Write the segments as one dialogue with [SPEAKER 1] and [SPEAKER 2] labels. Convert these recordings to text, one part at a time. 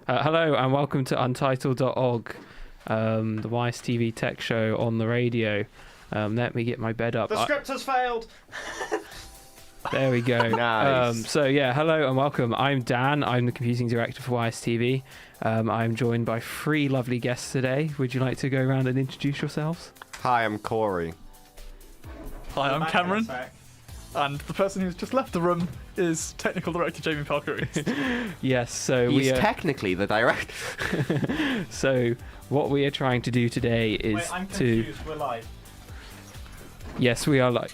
[SPEAKER 1] Hello and welcome to Untitled.ogg, the YSTV tech show on the radio. Let me get my bed up.
[SPEAKER 2] The script has failed.
[SPEAKER 1] There we go.
[SPEAKER 3] Nice.
[SPEAKER 1] Hello and welcome. I'm Dan. I'm the computing director for YSTV. I'm joined by three lovely guests today. Would you like to go around and introduce yourselves?
[SPEAKER 3] Hi, I'm Corey.
[SPEAKER 4] Hi, I'm Cameron. And the person who's just left the room is Technical Director Jamie Parker.
[SPEAKER 1] Yes, so
[SPEAKER 3] He's technically the director.
[SPEAKER 1] So what we are trying to do today is
[SPEAKER 2] Wait, I'm confused. We're live.
[SPEAKER 1] Yes, we are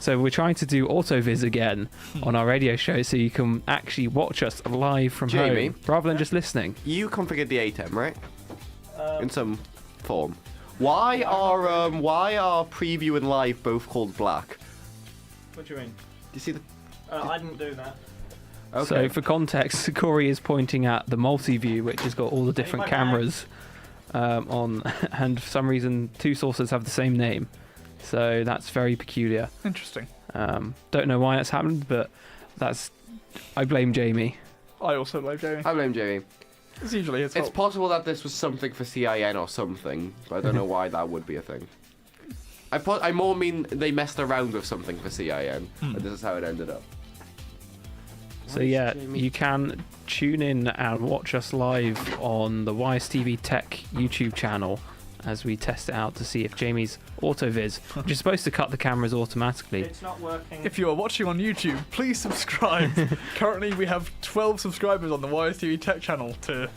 [SPEAKER 1] so we're trying to do AutoViz again on our radio show, so you can actually watch us live from
[SPEAKER 3] Jamie?
[SPEAKER 1] home rather than just listening.
[SPEAKER 3] You configured the ATEM, right? In some form. Why are preview and live both called black?
[SPEAKER 2] What do you mean?
[SPEAKER 3] Do you see the?
[SPEAKER 2] I didn't do that.
[SPEAKER 3] Okay.
[SPEAKER 1] So for context, Corey is pointing at the multi-view, which has got all the different
[SPEAKER 2] my
[SPEAKER 1] cameras on, and for some reason two sources have the same name. So that's very peculiar.
[SPEAKER 4] Interesting.
[SPEAKER 1] Don't know why that's happened, but I blame Jamie.
[SPEAKER 4] I also blame Jamie.
[SPEAKER 3] I blame Jamie.
[SPEAKER 4] It's usually his
[SPEAKER 3] It's
[SPEAKER 4] fault.
[SPEAKER 3] possible that this was something for CIN or something, but I don't know why that would be a thing. I more mean they messed around with something for CIN, and this is how it ended up.
[SPEAKER 1] So yeah, you can tune in and watch us live on the YSTV Tech YouTube channel as we test it out to see if Jamie's AutoViz, which is supposed to cut the cameras automatically.
[SPEAKER 2] It's not working.
[SPEAKER 4] If you are watching on YouTube, please subscribe. Currently, we have 12 subscribers on the YSTV Tech channel to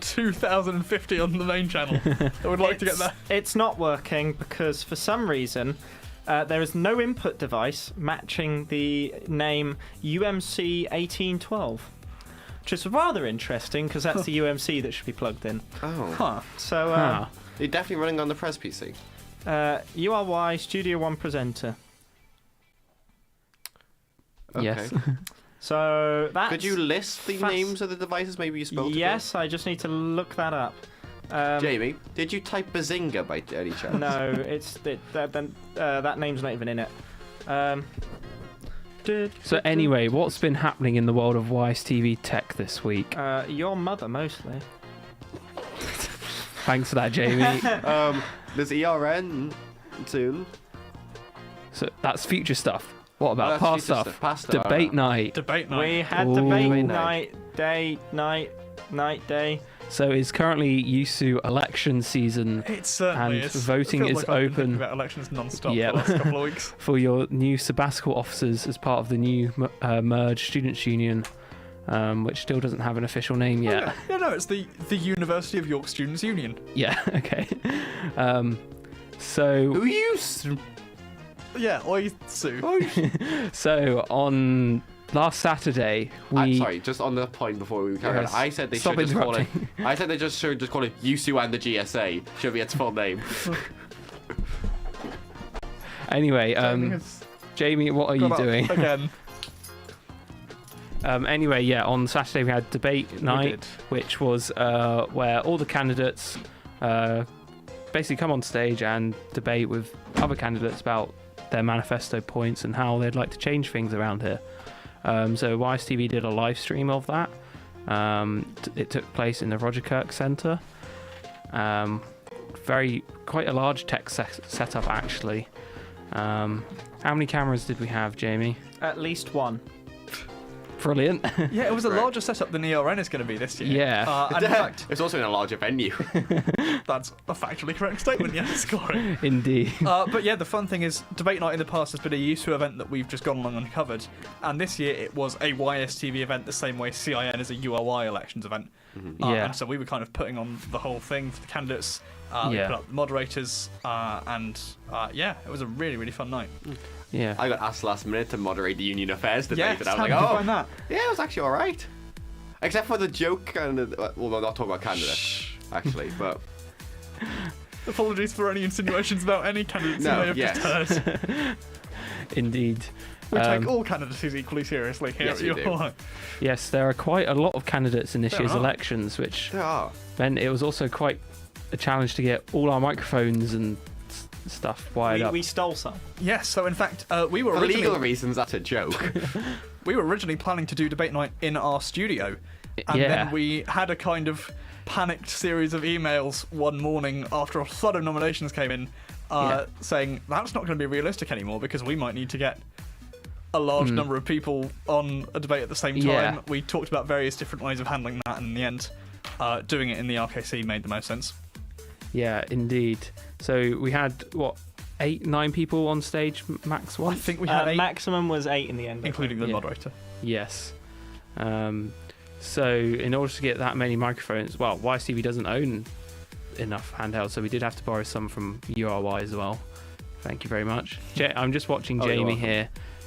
[SPEAKER 4] 2,050 on the main channel. I would like to get that.
[SPEAKER 2] It's not working because for some reason there is no input device matching the name UMC 1812, which is rather interesting because that's the UMC that should be plugged in.
[SPEAKER 3] Oh.
[SPEAKER 4] Huh.
[SPEAKER 2] So
[SPEAKER 3] You're definitely running on the Pres PC.
[SPEAKER 2] URY Studio One presenter.
[SPEAKER 3] Okay.
[SPEAKER 1] Yes.
[SPEAKER 2] So that's.
[SPEAKER 3] Could you list the names of the devices maybe you spelled?
[SPEAKER 2] Yes, I just need to look that up.
[SPEAKER 3] Jamie, did you type Bazinga by any chance?
[SPEAKER 2] No, that name's not even in it.
[SPEAKER 1] So anyway, what's been happening in the world of YSTV Tech this week?
[SPEAKER 2] Your mother mostly.
[SPEAKER 1] Thanks for that, Jamie.
[SPEAKER 3] There's ERN soon.
[SPEAKER 1] So that's future stuff. What about
[SPEAKER 3] that's
[SPEAKER 1] past
[SPEAKER 3] future
[SPEAKER 1] stuff?
[SPEAKER 3] stuff. Past stuff,
[SPEAKER 1] Debate
[SPEAKER 3] alright.
[SPEAKER 1] night.
[SPEAKER 4] Debate night.
[SPEAKER 2] We had
[SPEAKER 1] Ooh.
[SPEAKER 2] debate
[SPEAKER 1] Debate
[SPEAKER 2] night, day.
[SPEAKER 1] So it's currently USU election season.
[SPEAKER 4] It certainly
[SPEAKER 1] and
[SPEAKER 4] is.
[SPEAKER 1] voting
[SPEAKER 4] I feel
[SPEAKER 1] is
[SPEAKER 4] like I've been
[SPEAKER 1] open.
[SPEAKER 4] thinking about elections non-stop
[SPEAKER 1] Yep.
[SPEAKER 4] for the last couple of weeks.
[SPEAKER 1] for your new sabbatical officers as part of the new merged Students' Union, which still doesn't have an official name yet.
[SPEAKER 4] Oh, yeah, no, it's the University of York Students' Union.
[SPEAKER 1] Yeah, okay. So
[SPEAKER 3] Who you?
[SPEAKER 4] Yeah, oi, Sue.
[SPEAKER 1] so on last Saturday
[SPEAKER 3] I'm
[SPEAKER 1] we
[SPEAKER 3] sorry, just on the point before we carry on.
[SPEAKER 1] Yes.
[SPEAKER 3] I said they
[SPEAKER 1] Stop
[SPEAKER 3] should just call it.
[SPEAKER 1] interrupting.
[SPEAKER 3] I said they should just call it USU and the GSA. Should be its full name.
[SPEAKER 1] anyway
[SPEAKER 4] Jamie has
[SPEAKER 1] Jamie, what are you
[SPEAKER 4] got up
[SPEAKER 1] doing?
[SPEAKER 4] Again.
[SPEAKER 1] Anyway, yeah, on Saturday we had debate night,
[SPEAKER 4] did.
[SPEAKER 1] which was where all the candidates basically come on stage and debate with other candidates about their manifesto points and how they'd like to change things around here. So YSTV did a live stream of that. It took place in the Roger Kirk Centre. Quite a large tech setup actually. How many cameras did we have, Jamie?
[SPEAKER 2] At least one.
[SPEAKER 1] Brilliant.
[SPEAKER 4] Yeah, it was a
[SPEAKER 3] Right.
[SPEAKER 4] larger setup than ERN is going to be this year.
[SPEAKER 1] Yeah.
[SPEAKER 4] And in fact,
[SPEAKER 3] It's also in a larger venue.
[SPEAKER 4] that's a factually correct statement, yes, Corey.
[SPEAKER 1] Indeed.
[SPEAKER 4] But yeah, the fun thing is, debate night in the past has been a USU event that we've just gone along and covered, and this year it was a YSTV event the same way CIN is a URY elections event.
[SPEAKER 1] Yeah.
[SPEAKER 4] And so we were kind of putting on the whole thing for the candidates, we
[SPEAKER 1] Yeah.
[SPEAKER 4] put up the moderators, and yeah, it was a really, really fun night.
[SPEAKER 1] Yeah.
[SPEAKER 3] I got asked last minute to moderate the union affairs debate,
[SPEAKER 4] Yes,
[SPEAKER 3] and I was
[SPEAKER 4] how
[SPEAKER 3] like,
[SPEAKER 4] did you
[SPEAKER 3] oh,
[SPEAKER 4] find that?
[SPEAKER 3] yeah, it was actually all right. Except for the joke and well, we're not talking about candidates actually, but
[SPEAKER 4] Apologies for any insinuations about any candidates
[SPEAKER 3] No,
[SPEAKER 4] you may have
[SPEAKER 3] yes.
[SPEAKER 4] just heard.
[SPEAKER 1] Indeed.
[SPEAKER 4] We take all candidacies equally seriously here
[SPEAKER 3] Yes,
[SPEAKER 4] at
[SPEAKER 3] we
[SPEAKER 4] your
[SPEAKER 3] do.
[SPEAKER 4] line.
[SPEAKER 1] Yes, there are quite a lot of candidates in this
[SPEAKER 4] There
[SPEAKER 1] year's
[SPEAKER 4] are.
[SPEAKER 1] elections, which
[SPEAKER 3] there are.
[SPEAKER 1] meant it was also quite a challenge to get all our microphones and stuff wired up.
[SPEAKER 2] We stole some.
[SPEAKER 4] Yes, so in fact, we were
[SPEAKER 3] For legal
[SPEAKER 4] originally
[SPEAKER 3] reasons, that's a joke.
[SPEAKER 4] we were originally planning to do debate night in our studio, And
[SPEAKER 1] Yeah.
[SPEAKER 4] then we had a kind of panicked series of emails one morning after a flood of nominations came in, saying that's not going to be realistic anymore because we might need to get a large number of people on a debate at the same time.
[SPEAKER 1] Yeah.
[SPEAKER 4] We talked about various different ways of handling that, and in the end, doing it in the RKC made the most sense.
[SPEAKER 1] Yeah, indeed. So we had, 8, 9 people on stage max
[SPEAKER 4] I
[SPEAKER 1] once?
[SPEAKER 4] think we had 8,
[SPEAKER 2] maximum was 8 in the end,
[SPEAKER 4] including the
[SPEAKER 1] Yeah.
[SPEAKER 4] moderator.
[SPEAKER 1] Yes. So in order to get that many microphones, well, YSTV doesn't own enough handhelds, so we did have to borrow some from URY as well. Thank you very much. I'm just watching
[SPEAKER 3] Oh, you're
[SPEAKER 1] Jamie
[SPEAKER 3] welcome.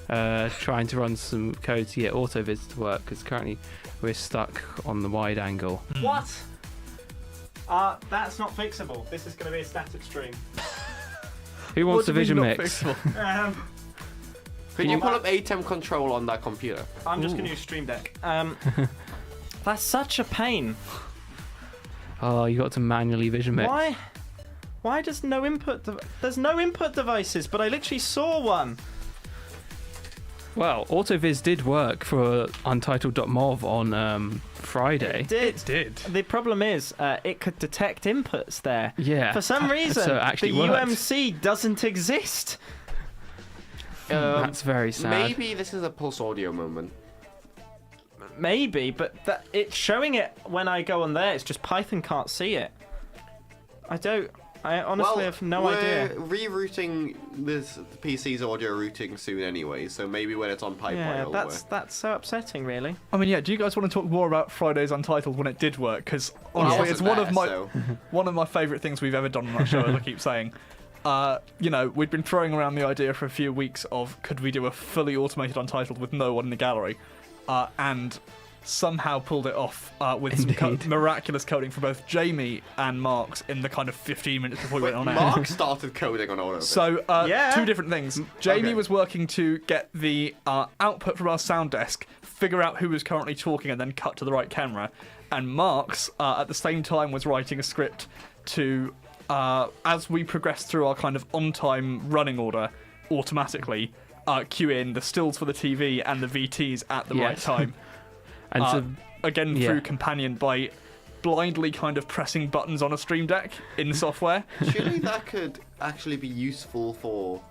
[SPEAKER 1] here, trying to run some code to get AutoViz to work, because currently we're stuck on the wide angle.
[SPEAKER 2] What? That's not fixable. This is going to be a static stream.
[SPEAKER 1] Who wants the
[SPEAKER 4] What do you
[SPEAKER 1] Vision
[SPEAKER 4] mean not
[SPEAKER 1] Mix?
[SPEAKER 4] fixable?
[SPEAKER 3] Could you pull up ATEM control on that computer?
[SPEAKER 2] I'm just going to use Stream Deck. That's such a pain.
[SPEAKER 1] Oh, you got to manually Vision Mix.
[SPEAKER 2] Why? Why does no input? There's no input devices, but I literally saw one.
[SPEAKER 1] Well, AutoViz did work for Untitled.ogg on Friday.
[SPEAKER 2] It did.
[SPEAKER 4] It did.
[SPEAKER 2] The problem is, it could detect inputs there.
[SPEAKER 1] Yeah.
[SPEAKER 2] For some reason,
[SPEAKER 1] So it actually
[SPEAKER 2] the
[SPEAKER 1] worked.
[SPEAKER 2] UMC doesn't exist.
[SPEAKER 1] That's very sad.
[SPEAKER 3] Maybe this is a Pulse Audio moment.
[SPEAKER 2] Maybe, but it's showing it when I go on there. It's just Python can't see it. I honestly have no idea.
[SPEAKER 3] We're rerouting this PC's audio routing soon anyway, so maybe when it's on pipeline
[SPEAKER 2] Yeah,
[SPEAKER 3] it'll
[SPEAKER 2] that's
[SPEAKER 3] work.
[SPEAKER 2] so upsetting, really.
[SPEAKER 4] I mean, yeah. Do you guys want to talk more about Friday's Untitled when it did work? Because
[SPEAKER 3] Well, I
[SPEAKER 4] honestly, it's
[SPEAKER 3] wasn't
[SPEAKER 4] one
[SPEAKER 3] there,
[SPEAKER 4] of my
[SPEAKER 3] so-
[SPEAKER 4] one of my favourite things we've ever done on that show. As I keep saying, we'd been throwing around the idea for a few weeks of could we do a fully automated Untitled with no one in the gallery, and somehow pulled it off with some
[SPEAKER 1] Indeed.
[SPEAKER 4] miraculous coding for both Jamie and Marks in the kind of 15 minutes before we went on air.
[SPEAKER 3] Mark started coding on all of it.
[SPEAKER 4] So,
[SPEAKER 2] Yeah.
[SPEAKER 4] two different things. Jamie
[SPEAKER 3] okay.
[SPEAKER 4] was working to get the output from our sound desk, figure out who was currently talking, and then cut to the right camera. And Marks, at the same time, was writing a script to, as we progressed through our kind of on-time running order, automatically cue in the stills for the TV and the VTs at the right
[SPEAKER 1] Yes.
[SPEAKER 4] time.
[SPEAKER 1] And so,
[SPEAKER 4] Again,
[SPEAKER 1] yeah.
[SPEAKER 4] through Companion by blindly kind of pressing buttons on a Stream Deck in software.
[SPEAKER 3] Surely that could actually be useful for,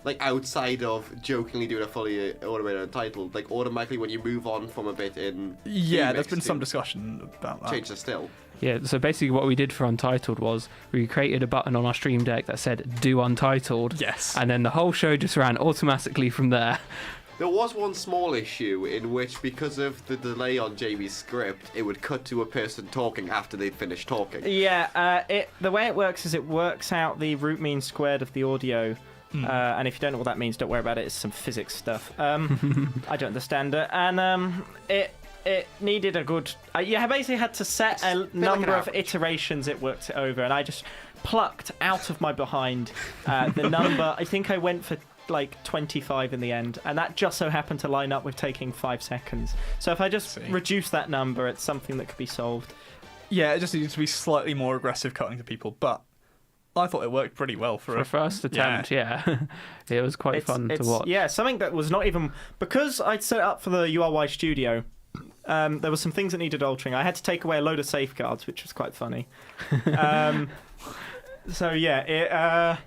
[SPEAKER 3] like, outside of jokingly doing a fully automated Untitled, like, automatically when you move on from a bit in...
[SPEAKER 4] Yeah, there's
[SPEAKER 3] remix
[SPEAKER 4] been
[SPEAKER 3] to
[SPEAKER 4] some discussion about that.
[SPEAKER 3] Change the still.
[SPEAKER 1] yeah, so basically what we did for Untitled was we created a button on our Stream Deck that said "Do Untitled,"
[SPEAKER 4] Yes.
[SPEAKER 1] and then the whole show just ran automatically from there.
[SPEAKER 3] There was one small issue in which, because of the delay on Jamie's script, it would cut to a person talking after they'd finished talking.
[SPEAKER 2] Yeah, the way it works is it works out the root mean squared of the audio. And if you don't know what that means, don't worry about it. It's some physics stuff. I don't understand it. And it needed a good... you basically had to set a number of iterations it worked it over. And I just plucked out of my behind the number. I think I went for like 25 in the end, and that just so happened to line up with taking 5 seconds. So if I just reduce that number, it's something that could be solved.
[SPEAKER 4] Yeah, it just needed to be slightly more aggressive cutting to people, but I thought it worked pretty well for
[SPEAKER 1] For a first attempt, yeah. It was quite fun to watch.
[SPEAKER 2] Yeah, something that was not even... Because I'd set it up for the URY studio, there were some things that needed altering. I had to take away a load of safeguards, which was quite funny. So yeah,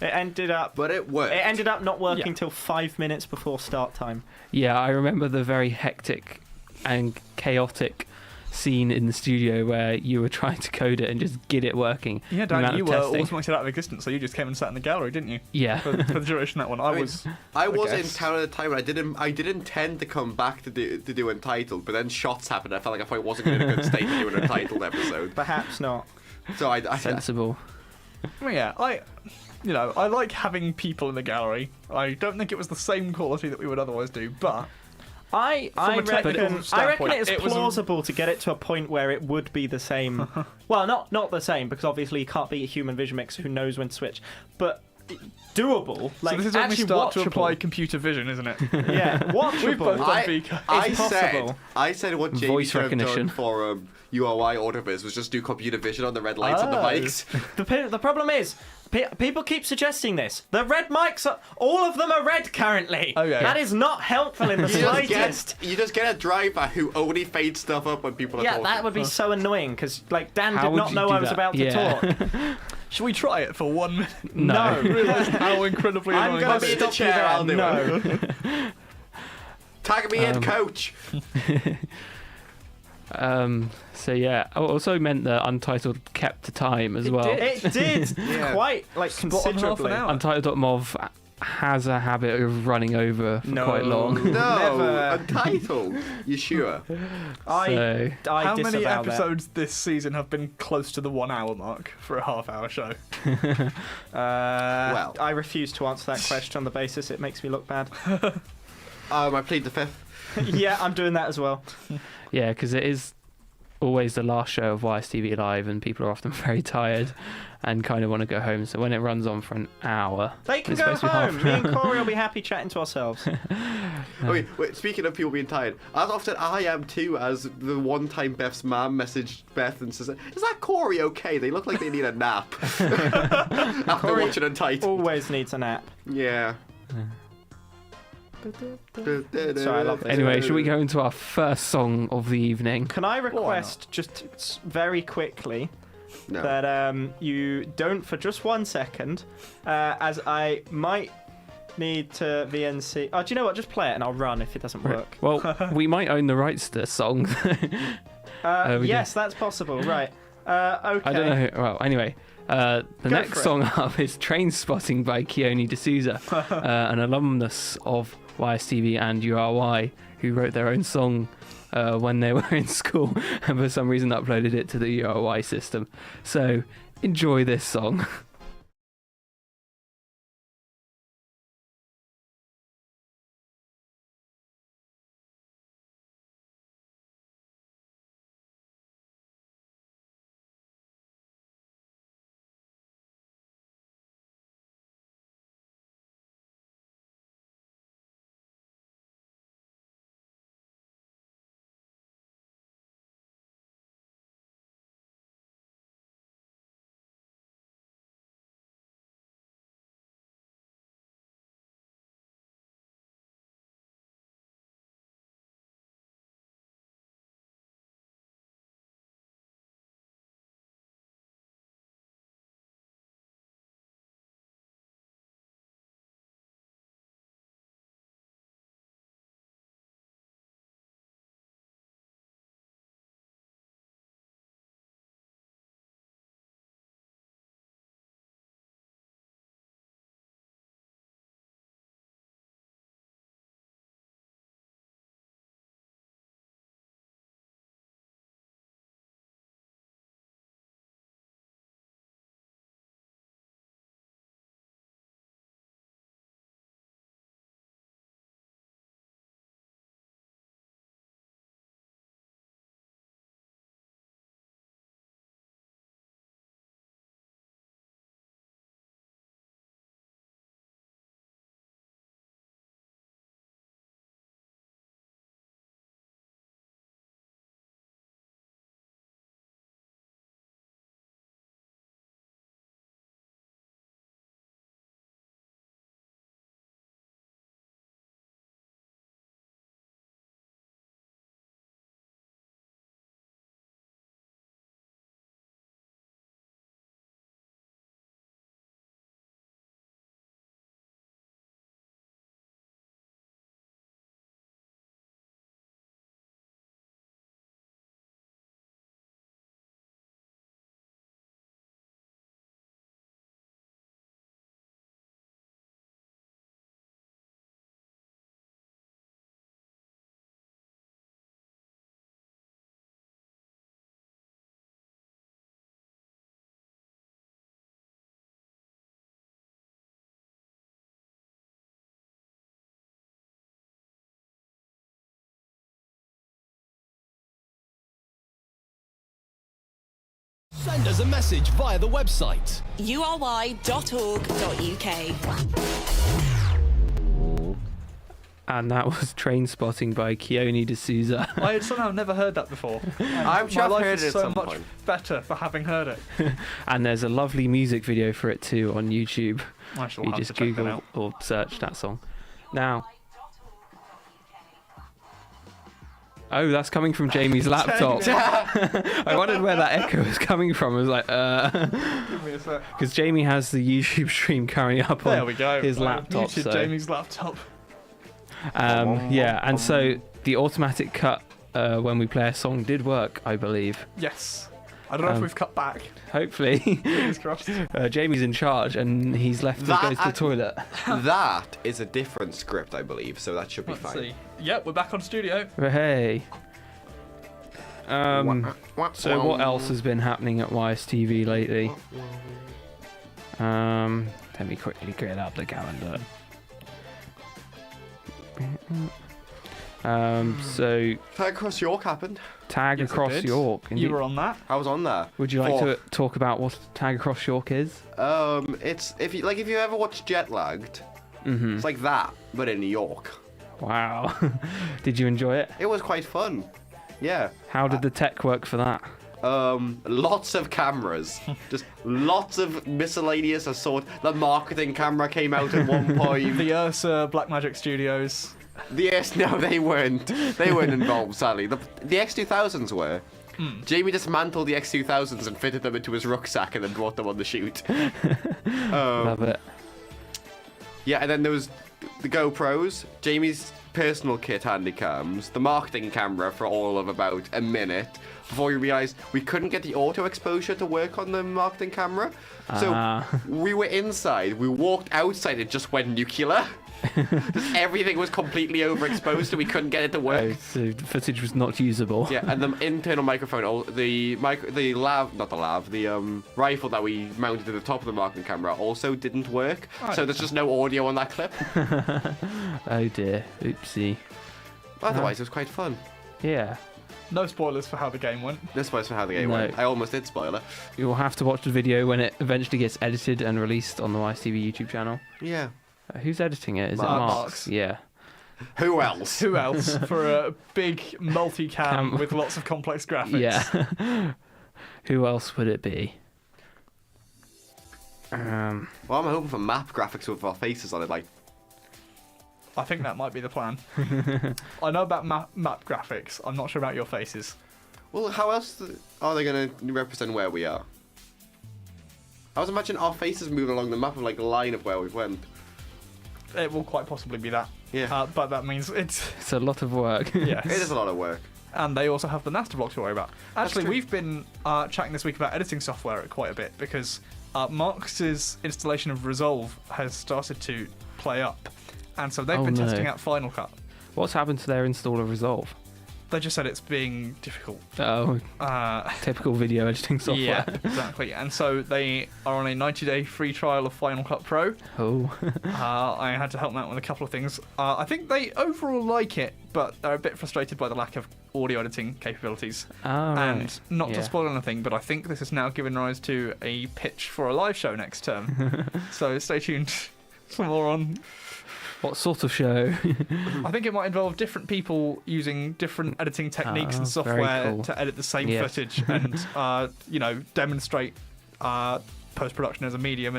[SPEAKER 2] it ended up...
[SPEAKER 3] But it worked.
[SPEAKER 2] It ended up not working
[SPEAKER 4] Yeah.
[SPEAKER 2] till 5 minutes before start time.
[SPEAKER 1] Yeah, I remember the very hectic and chaotic scene in the studio where you were trying to code it and just get it working.
[SPEAKER 4] Yeah,
[SPEAKER 1] The amount
[SPEAKER 4] Dan,
[SPEAKER 1] of
[SPEAKER 4] you were
[SPEAKER 1] testing.
[SPEAKER 4] automated out of existence, so you just came and sat in the gallery, didn't you?
[SPEAKER 1] Yeah.
[SPEAKER 4] For the duration of that one. I was
[SPEAKER 3] in
[SPEAKER 4] guess.
[SPEAKER 3] town at the time, and I did intend to come back to do Untitled, but then shots happened. I felt like I probably wasn't in a good state to do an Untitled episode.
[SPEAKER 2] Perhaps not.
[SPEAKER 3] So I
[SPEAKER 1] Sensible.
[SPEAKER 4] Well, yeah, I like having people in the gallery. I don't think it was the same quality that we would otherwise do, but
[SPEAKER 2] I
[SPEAKER 4] From a technical
[SPEAKER 2] reckon
[SPEAKER 4] standpoint,
[SPEAKER 2] it's
[SPEAKER 4] it was a-
[SPEAKER 2] plausible to get it to a point where it would be the same. Well, not the same, because obviously you can't beat a human vision mixer who knows when to switch, but doable. Like,
[SPEAKER 4] so this is when we
[SPEAKER 2] actually
[SPEAKER 4] start to
[SPEAKER 2] watchable.
[SPEAKER 4] apply computer vision, isn't it?
[SPEAKER 2] Yeah,
[SPEAKER 4] We've both
[SPEAKER 2] watchable.
[SPEAKER 4] done VCA.
[SPEAKER 3] I said what Jamie
[SPEAKER 1] Voice
[SPEAKER 3] should have
[SPEAKER 1] recognition.
[SPEAKER 3] done for URY Autoviz was just do computer vision on the red lights on the
[SPEAKER 4] Oh.
[SPEAKER 3] mics.
[SPEAKER 2] The problem is, People keep suggesting this. The red mics all of them are red currently.
[SPEAKER 4] Okay.
[SPEAKER 2] That is not helpful in the slightest.
[SPEAKER 3] You just get a driver who only fades stuff up when people are
[SPEAKER 2] Yeah,
[SPEAKER 3] talking.
[SPEAKER 2] that would be so annoying because like Dan
[SPEAKER 1] How
[SPEAKER 2] did
[SPEAKER 1] would
[SPEAKER 2] not
[SPEAKER 1] you
[SPEAKER 2] know
[SPEAKER 1] do
[SPEAKER 2] I was
[SPEAKER 1] that?
[SPEAKER 2] about to talk.
[SPEAKER 4] Should we try it for 1 minute?
[SPEAKER 1] No.
[SPEAKER 4] Realise how incredibly
[SPEAKER 2] I'm
[SPEAKER 4] annoying
[SPEAKER 2] going
[SPEAKER 4] that
[SPEAKER 2] to
[SPEAKER 3] in the
[SPEAKER 4] is.
[SPEAKER 2] stop you
[SPEAKER 3] chair, I'll
[SPEAKER 2] there.
[SPEAKER 3] do
[SPEAKER 2] No.
[SPEAKER 3] Tag me in, coach.
[SPEAKER 1] So yeah, it also meant that Untitled kept the time as well.
[SPEAKER 2] It did
[SPEAKER 3] Yeah.
[SPEAKER 2] quite like
[SPEAKER 4] Spot on half an
[SPEAKER 2] considerably.
[SPEAKER 4] hour.
[SPEAKER 1] Untitled.mov has a habit of running over for
[SPEAKER 2] No.
[SPEAKER 1] quite long.
[SPEAKER 3] No,
[SPEAKER 2] Never.
[SPEAKER 3] Untitled. You sure?
[SPEAKER 2] I
[SPEAKER 1] So
[SPEAKER 4] How many
[SPEAKER 2] disavow that.
[SPEAKER 4] episodes this season have been close to the 1 hour mark for a half-hour show?
[SPEAKER 3] Well.
[SPEAKER 2] I refuse to answer that question on the basis it makes me look bad.
[SPEAKER 3] I plead the fifth.
[SPEAKER 2] Yeah, I'm doing that as well.
[SPEAKER 1] yeah, because it is always the last show of YSTV Live, and people are often very tired and kind of want to go home. So when it runs on for an hour,
[SPEAKER 2] They can
[SPEAKER 1] it's
[SPEAKER 2] go
[SPEAKER 1] supposed to be half
[SPEAKER 2] home.
[SPEAKER 1] an
[SPEAKER 2] Me and
[SPEAKER 1] hour.
[SPEAKER 2] Corey will be happy chatting to ourselves.
[SPEAKER 3] Okay, wait, speaking of people being tired, as often I am too, as the one time Beth's mum messaged Beth and says, "Is that Corey okay? They look like they need a nap." After
[SPEAKER 2] Corey
[SPEAKER 3] watching Untitled.
[SPEAKER 2] always needs a nap.
[SPEAKER 3] Yeah.
[SPEAKER 2] Sorry, I love this.
[SPEAKER 1] Anyway, should we go into our first song of the evening?
[SPEAKER 2] Can I request just very quickly
[SPEAKER 3] No.
[SPEAKER 2] that you don't for just 1 second, as I might need to VNC. Oh, do you know what? Just play it and I'll run if it doesn't work.
[SPEAKER 1] Well, we might own the rights to this song. we
[SPEAKER 2] Yes, that's possible. Right. Okay.
[SPEAKER 1] I don't know. Well, anyway, the
[SPEAKER 2] Go
[SPEAKER 1] next
[SPEAKER 2] for it.
[SPEAKER 1] song up is Train Spotting by Keone D'Souza, an alumnus of YSTV and URY, who wrote their own song when they were in school and for some reason uploaded it to the URY system. So enjoy this song.
[SPEAKER 5] Send us a message via the website.
[SPEAKER 6] ury.org.uk.
[SPEAKER 1] And that was Train Spotting by Keone D'Souza.
[SPEAKER 4] I had somehow never heard that before.
[SPEAKER 3] I'm sure
[SPEAKER 4] My
[SPEAKER 3] I've
[SPEAKER 4] life
[SPEAKER 3] heard
[SPEAKER 4] is
[SPEAKER 3] it at
[SPEAKER 4] so
[SPEAKER 3] some
[SPEAKER 4] much
[SPEAKER 3] point.
[SPEAKER 4] better for having heard it.
[SPEAKER 1] And there's a lovely music video for it too on YouTube.
[SPEAKER 4] I shall
[SPEAKER 1] You
[SPEAKER 4] have
[SPEAKER 1] just
[SPEAKER 4] to check that
[SPEAKER 1] Google
[SPEAKER 4] out.
[SPEAKER 1] or search that song. Now. Oh, that's coming from Jamie's laptop. I wondered where that echo was coming from. I was like,
[SPEAKER 4] Give me a sec.
[SPEAKER 1] because Jamie has the YouTube stream currently up
[SPEAKER 4] There
[SPEAKER 1] on
[SPEAKER 4] we go.
[SPEAKER 1] his
[SPEAKER 4] I've
[SPEAKER 1] laptop.
[SPEAKER 4] muted
[SPEAKER 1] So.
[SPEAKER 4] Jamie's laptop.
[SPEAKER 1] Yeah, and so the automatic cut when we play a song did work, I believe.
[SPEAKER 4] Yes. I don't know if we've cut back.
[SPEAKER 1] Hopefully.
[SPEAKER 4] Fingers crossed.
[SPEAKER 1] Jamie's in charge and he's left to
[SPEAKER 3] That
[SPEAKER 1] go to the
[SPEAKER 3] act-
[SPEAKER 1] toilet.
[SPEAKER 3] That is a different script, I believe, so that should be
[SPEAKER 4] Let's
[SPEAKER 3] fine.
[SPEAKER 4] see. Yep, we're back on studio.
[SPEAKER 1] Hey. So what else has been happening at YSTV lately? Let me quickly get up the calendar. So
[SPEAKER 3] Tag Across York happened.
[SPEAKER 1] Tag
[SPEAKER 4] Yes, it
[SPEAKER 1] Across
[SPEAKER 4] did.
[SPEAKER 1] York.
[SPEAKER 4] You were on that.
[SPEAKER 3] I was on there.
[SPEAKER 1] Would you like
[SPEAKER 3] For-
[SPEAKER 1] to talk about what Tag Across York is?
[SPEAKER 3] It's if you ever watched Jet Lagged,
[SPEAKER 1] Mm-hmm.
[SPEAKER 3] it's like that, but in New York.
[SPEAKER 1] Wow. Did you enjoy it?
[SPEAKER 3] It was quite fun. Yeah.
[SPEAKER 1] How did the tech work for that?
[SPEAKER 3] Lots of cameras, just lots of miscellaneous assorted. The marketing camera came out at one point.
[SPEAKER 4] The Ursa Blackmagic Studios.
[SPEAKER 3] Yes, no, they weren't. They weren't involved, sadly. The X2000s were. Jamie dismantled the X2000s and fitted them into his rucksack and then brought them on the shoot.
[SPEAKER 1] Love it.
[SPEAKER 3] Yeah, and then there was the GoPros, Jamie's personal kit handycams, the marketing camera for all of about a minute before we realised we couldn't get the auto exposure to work on the marketing camera. So we were inside, we walked outside, it just went nuclear. Just everything was completely overexposed, so we couldn't get it to work.
[SPEAKER 1] Oh, so the footage was not usable.
[SPEAKER 3] Yeah, and the internal microphone, the rifle that we mounted to the top of the marketing camera also didn't work. So there's just no audio on that clip.
[SPEAKER 1] Oh dear. Oopsie.
[SPEAKER 3] Otherwise, it was quite fun.
[SPEAKER 1] Yeah.
[SPEAKER 4] No spoilers for how the game went.
[SPEAKER 3] This was for how the game
[SPEAKER 1] No.
[SPEAKER 3] went. I almost did spoil it.
[SPEAKER 1] You'll have to watch the video when it eventually gets edited and released on the YSTV YouTube channel.
[SPEAKER 3] Yeah.
[SPEAKER 1] Who's editing it? Is it
[SPEAKER 3] Marks.
[SPEAKER 1] Marks? Yeah.
[SPEAKER 3] Who else?
[SPEAKER 4] Who else for a big multicam with lots of complex graphics?
[SPEAKER 1] Yeah. Who else would it be?
[SPEAKER 3] Well, I'm hoping for map graphics with our faces on it, like.
[SPEAKER 4] I think that might be the plan. I know about map graphics. I'm not sure about your faces.
[SPEAKER 3] Well, how else are they going to represent where we are? I was imagining our faces moving along the map of like a line of where we went.
[SPEAKER 4] It will quite possibly be that.
[SPEAKER 3] Yeah.
[SPEAKER 4] But that means it's
[SPEAKER 1] It's a lot of work.
[SPEAKER 4] yes.
[SPEAKER 3] It is a lot of work.
[SPEAKER 4] And they also have the Nasta block to worry about. Actually,
[SPEAKER 3] true.
[SPEAKER 4] we've been chatting this week about editing software quite a bit because Marx's installation of Resolve has started to play up. And so they've
[SPEAKER 1] Oh,
[SPEAKER 4] been
[SPEAKER 1] no.
[SPEAKER 4] testing out Final Cut.
[SPEAKER 1] What's happened to their install of Resolve?
[SPEAKER 4] They just said it's being difficult.
[SPEAKER 1] Oh, typical video editing software.
[SPEAKER 4] Yeah, exactly. And so they are on a 90-day free trial of Final Cut Pro.
[SPEAKER 1] Oh.
[SPEAKER 4] I had to help them out with a couple of things. I think they overall like it, but they're a bit frustrated by the lack of audio editing capabilities.
[SPEAKER 1] Ah, right.
[SPEAKER 4] And not
[SPEAKER 1] Yeah.
[SPEAKER 4] to spoil anything, but I think this has now given rise to a pitch for a live show next term. So stay tuned for more on.
[SPEAKER 1] What sort of show?
[SPEAKER 4] I think it might involve different people using different editing techniques and
[SPEAKER 1] very
[SPEAKER 4] software
[SPEAKER 1] cool.
[SPEAKER 4] to edit the same
[SPEAKER 1] Yes.
[SPEAKER 4] footage and demonstrate post-production as a medium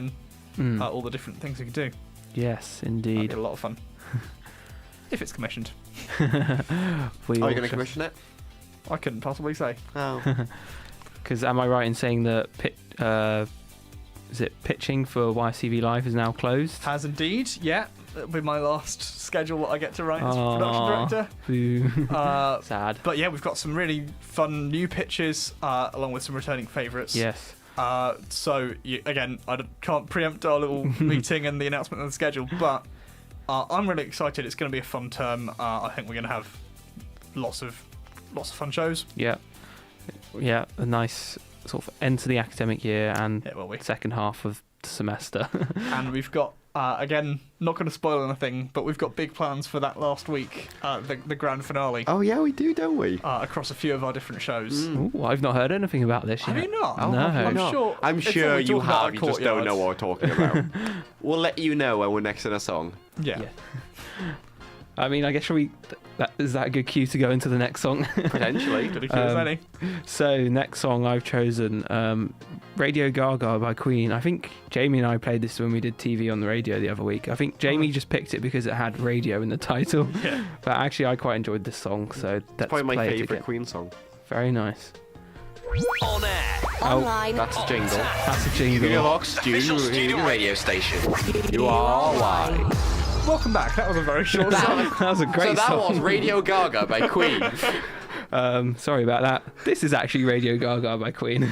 [SPEAKER 4] and all the different things you can do.
[SPEAKER 1] Yes,
[SPEAKER 4] That'd
[SPEAKER 1] indeed.
[SPEAKER 4] be a lot of fun. If it's commissioned.
[SPEAKER 1] We
[SPEAKER 3] Are you going to
[SPEAKER 1] all-
[SPEAKER 3] commission it?
[SPEAKER 4] I couldn't possibly say.
[SPEAKER 3] Oh.
[SPEAKER 1] Because am I right in saying that is it pitching for YCV Live is now closed?
[SPEAKER 4] Has indeed, yeah. That'll be my last schedule that I get to write as
[SPEAKER 1] Aw.
[SPEAKER 4] production
[SPEAKER 1] Boo.
[SPEAKER 4] director.
[SPEAKER 1] Sad.
[SPEAKER 4] But yeah, we've got some really fun new pitches, along with some returning favourites.
[SPEAKER 1] Yes.
[SPEAKER 4] So, again, can't preempt our little meeting and the announcement of the schedule, but I'm really excited. It's going to be a fun term. I think we're going to have lots of fun shows.
[SPEAKER 1] Yeah. Yeah. A nice sort of end to the academic year and
[SPEAKER 4] It will be.
[SPEAKER 1] second half of the semester.
[SPEAKER 4] And we've got, again, not going to spoil anything, but we've got big plans for that last week, the grand finale,
[SPEAKER 3] Oh yeah, we do, don't we?
[SPEAKER 4] across a few of our different shows.
[SPEAKER 1] Ooh, I've not heard anything about this yet.
[SPEAKER 4] Have you not?
[SPEAKER 1] No.
[SPEAKER 4] I'm
[SPEAKER 1] No.
[SPEAKER 4] sure.
[SPEAKER 3] I'm
[SPEAKER 4] it's
[SPEAKER 3] sure
[SPEAKER 4] all we
[SPEAKER 3] you
[SPEAKER 4] talk about
[SPEAKER 3] have.
[SPEAKER 4] at
[SPEAKER 3] You just don't
[SPEAKER 4] Courtyard.
[SPEAKER 3] know what we're talking about. We'll let you know when we're next in a song.
[SPEAKER 4] Yeah.
[SPEAKER 1] Yeah. I mean, I guess is that a good cue to go into the next song?
[SPEAKER 3] Potentially.
[SPEAKER 4] Good as any.
[SPEAKER 1] So next song I've chosen, Radio Gaga by Queen. I think Jamie and I played this when we did TV on the radio the other week. I think Jamie just picked it because it had radio in the title.
[SPEAKER 4] Yeah.
[SPEAKER 1] But actually I quite enjoyed this song, so that's
[SPEAKER 3] Probably my favourite Queen song.
[SPEAKER 1] Very nice.
[SPEAKER 5] On air.
[SPEAKER 6] Online.
[SPEAKER 3] That's a jingle.
[SPEAKER 1] That's a jingle.
[SPEAKER 3] Untitled student radio station. You are why.
[SPEAKER 4] Welcome back. That was a very short song.
[SPEAKER 1] That was a great
[SPEAKER 3] So that
[SPEAKER 1] song.
[SPEAKER 3] was Radio Gaga by Queen.
[SPEAKER 1] Sorry about that. This is actually Radio Gaga by Queen.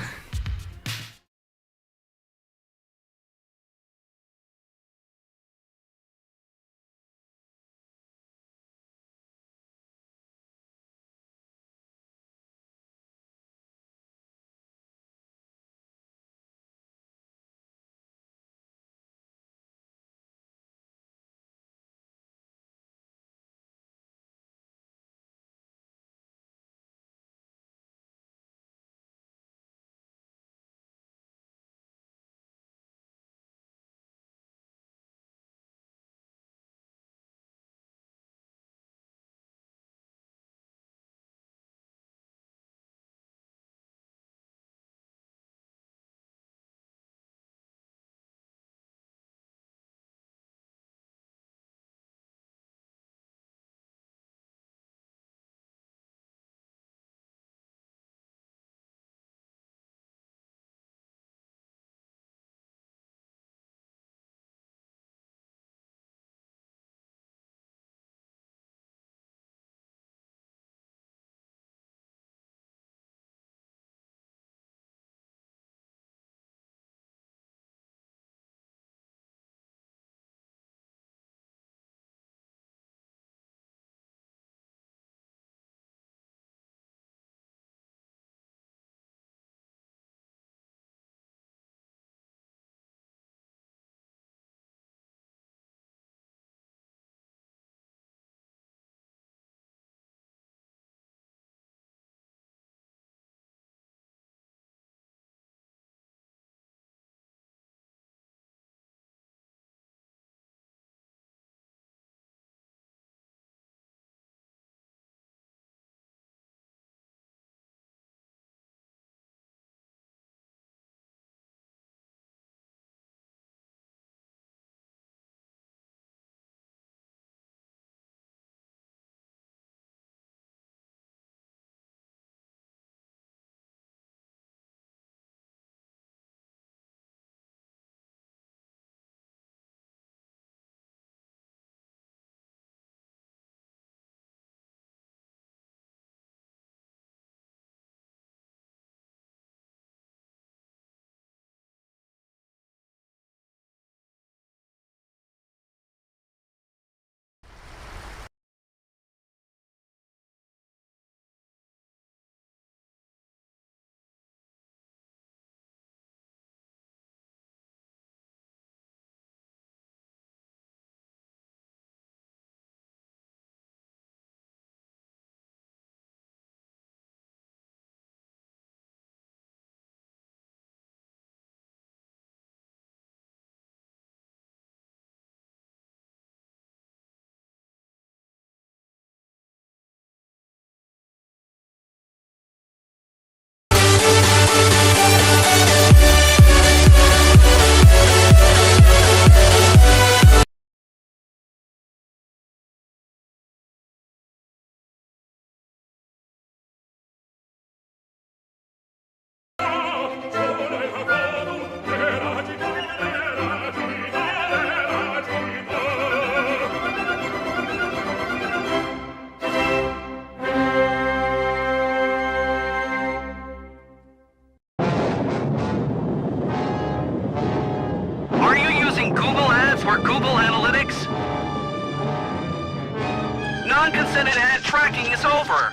[SPEAKER 7] Non-consented ad tracking is over.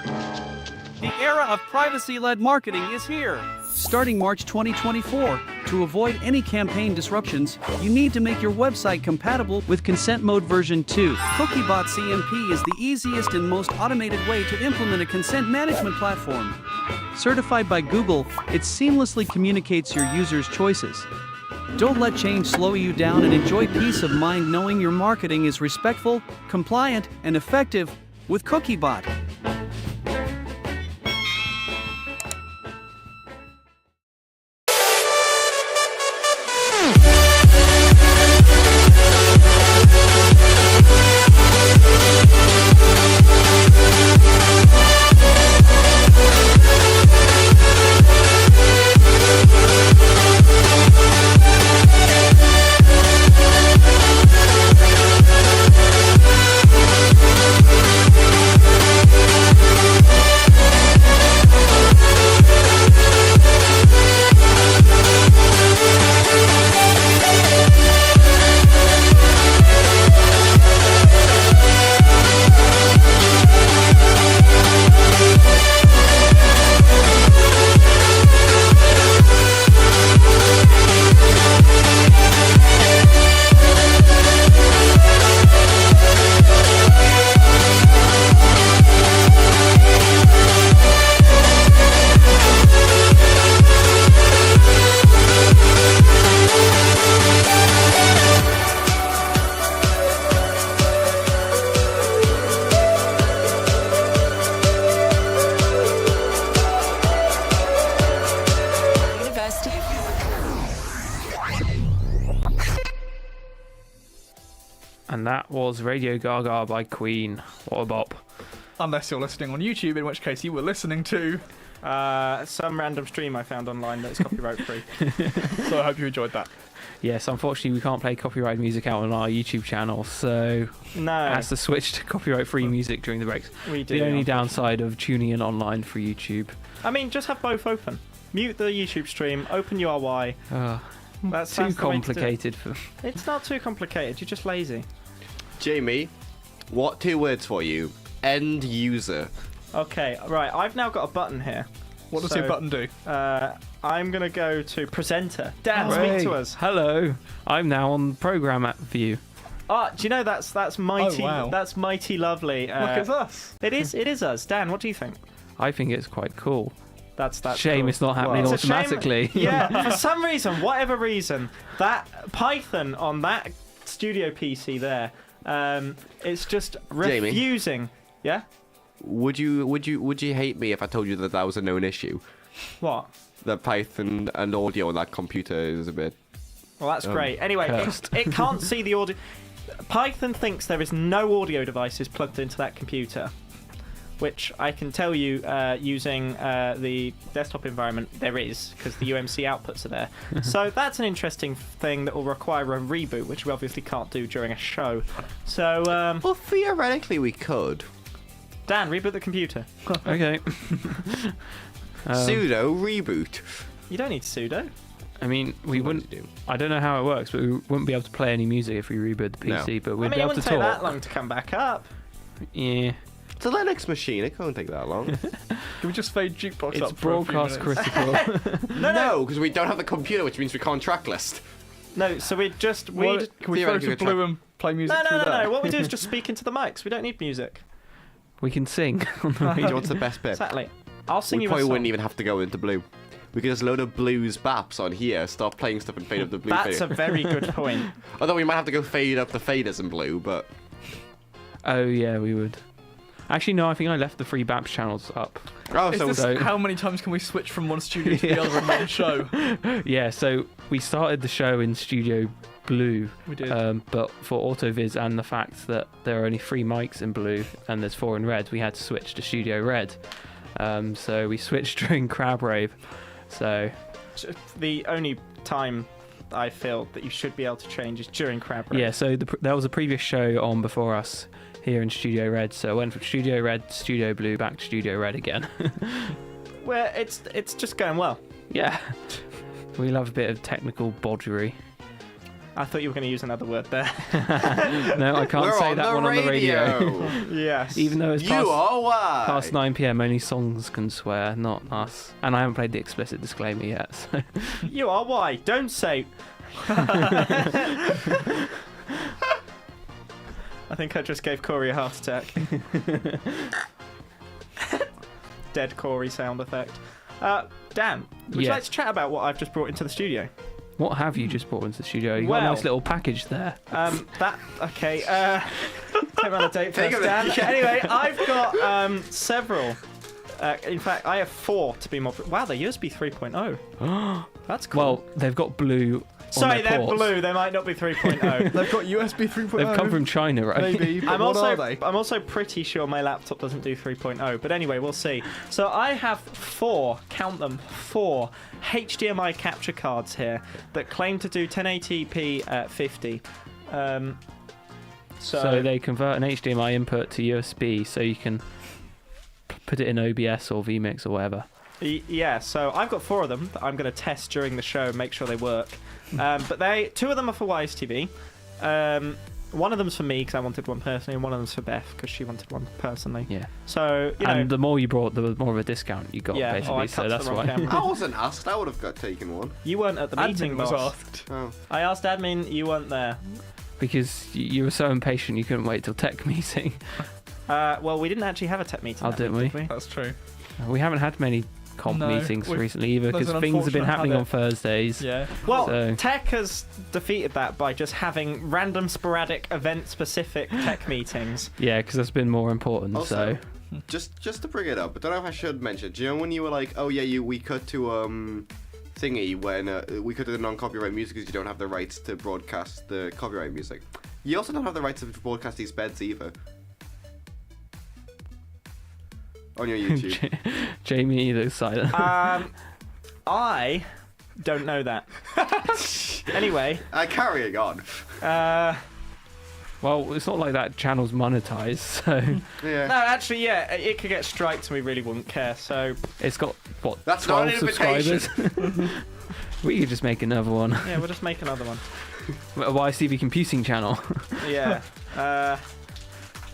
[SPEAKER 8] The era of privacy-led marketing is here. Starting March 2024, to avoid any campaign disruptions, you need to make your website compatible with Consent Mode version 2. CookieBot CMP is the easiest and most automated way to implement a consent management platform. Certified by Google, it seamlessly communicates your users' choices. Don't let change slow you down and enjoy peace of mind knowing your marketing is respectful, compliant, and effective with CookieBot.
[SPEAKER 1] And that was Radio Gaga by Queen. What a bop.
[SPEAKER 4] Unless you're listening on YouTube, in which case you were listening to.
[SPEAKER 2] Some random stream I found online that's copyright free.
[SPEAKER 4] So I hope you enjoyed that.
[SPEAKER 1] Yes, unfortunately we can't play copyright music out on our YouTube channel, so
[SPEAKER 2] No,
[SPEAKER 1] has to switch to copyright-free music during the breaks.
[SPEAKER 2] we do.
[SPEAKER 1] The only downside of tuning in online for YouTube.
[SPEAKER 2] I mean, just have both open. Mute the YouTube stream, open URY. That's
[SPEAKER 1] Too
[SPEAKER 2] the way to do it.
[SPEAKER 1] complicated for.
[SPEAKER 2] It's not too complicated, you're just lazy.
[SPEAKER 3] Jamie, what 2 words for you? End user.
[SPEAKER 2] Okay, right, I've now got a button here.
[SPEAKER 4] What does
[SPEAKER 2] So,
[SPEAKER 4] your button do?
[SPEAKER 2] I'm going to go to presenter. Dan,
[SPEAKER 1] Hey,
[SPEAKER 2] speak to us.
[SPEAKER 1] Hello, I'm now on program app view.
[SPEAKER 2] Oh, do you know that's mighty?
[SPEAKER 4] Oh, wow.
[SPEAKER 2] That's mighty lovely.
[SPEAKER 4] Look, it's us.
[SPEAKER 2] It is us. Dan, what do you think?
[SPEAKER 1] I think it's quite cool.
[SPEAKER 2] That's
[SPEAKER 1] Shame
[SPEAKER 2] cool.
[SPEAKER 1] it's not happening
[SPEAKER 2] It's a shame-
[SPEAKER 1] automatically.
[SPEAKER 2] Yeah, for some reason, whatever reason, that Python on that studio PC there, it's just
[SPEAKER 3] Jamie?
[SPEAKER 2] refusing. Yeah.
[SPEAKER 3] Would you hate me if I told you that was a known issue?
[SPEAKER 2] What?
[SPEAKER 3] That Python and audio on that computer is a bit.
[SPEAKER 2] Well, that's great. Anyway,
[SPEAKER 1] cursed.
[SPEAKER 2] it can't see the audio. Python thinks there is no audio devices plugged into that computer, which I can tell you using the desktop environment there is, because the UMC outputs are there. So that's an interesting thing that will require a reboot, which we obviously can't do during a show. So,
[SPEAKER 3] Well, theoretically we could.
[SPEAKER 2] Dan, reboot the computer.
[SPEAKER 1] Okay.
[SPEAKER 3] Sudo reboot.
[SPEAKER 2] You don't need sudo.
[SPEAKER 1] I mean, we
[SPEAKER 3] What
[SPEAKER 1] wouldn't.
[SPEAKER 3] do you do?
[SPEAKER 1] I don't know how it works, but we wouldn't be able to play any music if we reboot the PC. But we'd
[SPEAKER 2] I mean,
[SPEAKER 1] be
[SPEAKER 2] it
[SPEAKER 1] able to
[SPEAKER 2] wouldn't take that
[SPEAKER 1] talk.
[SPEAKER 2] long to come back up.
[SPEAKER 1] Yeah,
[SPEAKER 3] It's a Linux machine. It can't take that long.
[SPEAKER 4] Can we just fade jukebox
[SPEAKER 1] it's
[SPEAKER 4] up for a few
[SPEAKER 1] broadcast
[SPEAKER 4] minutes?
[SPEAKER 1] critical.
[SPEAKER 3] No, because we don't have the computer, which means we can't track list.
[SPEAKER 2] No, so we'd just
[SPEAKER 4] What-
[SPEAKER 2] we'd.
[SPEAKER 4] Can we throw
[SPEAKER 3] Theoretically,
[SPEAKER 4] to Blue and play music
[SPEAKER 2] No,
[SPEAKER 4] through
[SPEAKER 2] no, no,
[SPEAKER 4] that?
[SPEAKER 2] no. What we do is just speak into the mics. We don't need music.
[SPEAKER 1] We can sing on the
[SPEAKER 3] Do you
[SPEAKER 1] radio.
[SPEAKER 3] know what's the best bit?
[SPEAKER 2] Exactly. I'll sing
[SPEAKER 3] We
[SPEAKER 2] you a
[SPEAKER 3] probably
[SPEAKER 2] song.
[SPEAKER 3] wouldn't even have to go into Blue. We could just load up Blue's baps on here, start playing stuff and fade up the Blue
[SPEAKER 2] That's a
[SPEAKER 3] fader.
[SPEAKER 2] very good point.
[SPEAKER 3] Although we might have to go fade up the faders in Blue, but
[SPEAKER 1] Oh yeah, we would. Actually, no. I think I left the free BAPS channels up.
[SPEAKER 3] oh,
[SPEAKER 4] Is
[SPEAKER 3] so
[SPEAKER 4] this,
[SPEAKER 1] so-
[SPEAKER 4] how many times can we switch from one studio to the other in one show?
[SPEAKER 1] Yeah, so we started the show in Studio Blue,
[SPEAKER 4] We did.
[SPEAKER 1] but for AutoViz and the fact that there are only 3 mics in Blue and there's 4 in Red, we had to switch to Studio Red. So we switched during Crab Rave. So
[SPEAKER 2] The only time I feel that you should be able to change is during Crab Rave.
[SPEAKER 1] yeah, so there was a previous show on before us here in Studio Red. So I went from Studio Red to Studio Blue back to Studio Red again.
[SPEAKER 2] Where it's just going well.
[SPEAKER 1] Yeah, we love a bit of technical bodgery.
[SPEAKER 2] I thought you were going to use another word there.
[SPEAKER 1] No, I can't
[SPEAKER 3] we're
[SPEAKER 1] say
[SPEAKER 3] on
[SPEAKER 1] that
[SPEAKER 3] the
[SPEAKER 1] one on the radio.
[SPEAKER 2] Yes.
[SPEAKER 1] Even though it's
[SPEAKER 3] You
[SPEAKER 1] past,
[SPEAKER 3] are why.
[SPEAKER 1] past 9 p.m, only songs can swear, not us. And I haven't played the explicit disclaimer yet. So.
[SPEAKER 2] You are why. Don't say. I think I just gave Corey a heart attack. Dead Corey sound effect. Dan, would you
[SPEAKER 1] Yeah.
[SPEAKER 2] like to chat about what I've just brought into the studio?
[SPEAKER 1] What have you just brought into the studio? You got
[SPEAKER 2] Well-
[SPEAKER 1] a nice little package there.
[SPEAKER 2] Okay. Take me on a date
[SPEAKER 3] Take
[SPEAKER 2] first,
[SPEAKER 3] a
[SPEAKER 2] Dan.
[SPEAKER 3] minute.
[SPEAKER 2] Anyway, I've got several. In fact, I have 4 to be more. Wow, they're USB 3.0. That's cool.
[SPEAKER 1] Well, they've got blue.
[SPEAKER 2] Sorry,
[SPEAKER 1] on
[SPEAKER 2] they're
[SPEAKER 1] their ports.
[SPEAKER 2] blue. They might not be 3.0.
[SPEAKER 4] They've got USB 3.0.
[SPEAKER 1] They've come from China, right?
[SPEAKER 4] Maybe, but what are they?
[SPEAKER 2] I'm also pretty sure my laptop doesn't do 3.0. But anyway, we'll see. So I have 4, count them, 4 HDMI capture cards here that claim to do 1080p at 50.
[SPEAKER 1] So they convert an HDMI input to USB, so you can put it in OBS or vMix or whatever.
[SPEAKER 2] Yeah, so I've got 4 of them that I'm going to test during the show and make sure they work. But 2 of them are for YSTV. One of them's for me because I wanted one personally, and one of them's for Beth because she wanted one personally.
[SPEAKER 1] Yeah.
[SPEAKER 2] So, you know.
[SPEAKER 1] And the more you brought, the more of a discount you got,
[SPEAKER 2] Yeah,
[SPEAKER 1] basically.
[SPEAKER 2] I
[SPEAKER 1] So
[SPEAKER 2] cut
[SPEAKER 1] that's
[SPEAKER 2] the wrong
[SPEAKER 1] why.
[SPEAKER 2] camera.
[SPEAKER 3] I wasn't asked. I would have got taken one.
[SPEAKER 2] You weren't at the meeting,
[SPEAKER 4] Admin was
[SPEAKER 2] boss.
[SPEAKER 4] asked.
[SPEAKER 3] Oh.
[SPEAKER 2] I asked admin, you weren't there.
[SPEAKER 1] Because you were so impatient, you couldn't wait till tech meeting.
[SPEAKER 2] Well, we didn't actually have a tech meeting.
[SPEAKER 1] Oh,
[SPEAKER 2] that
[SPEAKER 1] didn't
[SPEAKER 2] week,
[SPEAKER 1] we?
[SPEAKER 2] did
[SPEAKER 4] That's true.
[SPEAKER 1] We haven't had many comp
[SPEAKER 4] No,
[SPEAKER 1] meetings
[SPEAKER 4] we've-
[SPEAKER 1] recently either,
[SPEAKER 4] there's
[SPEAKER 1] because
[SPEAKER 4] an
[SPEAKER 1] things have been
[SPEAKER 4] unfortunate
[SPEAKER 1] happening on
[SPEAKER 4] habit.
[SPEAKER 1] Thursdays.
[SPEAKER 4] Yeah.
[SPEAKER 2] Well,
[SPEAKER 1] So-
[SPEAKER 2] tech has defeated that by just having random, sporadic, event-specific tech meetings.
[SPEAKER 1] Yeah, because that's been more important.
[SPEAKER 3] Also,
[SPEAKER 1] So
[SPEAKER 3] just to bring it up, I don't know if I should mention. Do you know when you were like, oh yeah, we cut to thingy when we cut to the non-copyright music because you don't have the rights to broadcast the copyright music. You also don't have the rights to broadcast these beds either. On your YouTube.
[SPEAKER 1] Jamie looks silent.
[SPEAKER 2] I don't know that. Anyway,
[SPEAKER 3] Carrying on.
[SPEAKER 1] Well, it's not like that channel's monetized, so
[SPEAKER 3] Yeah.
[SPEAKER 2] no, actually, yeah, it could get strikes and we really wouldn't care. So,
[SPEAKER 1] it's got what
[SPEAKER 3] That's
[SPEAKER 1] 12
[SPEAKER 3] not an invitation.
[SPEAKER 1] subscribers. We could just make another one.
[SPEAKER 2] yeah, we'll just make another one.
[SPEAKER 1] A YCV computing channel.
[SPEAKER 2] Yeah.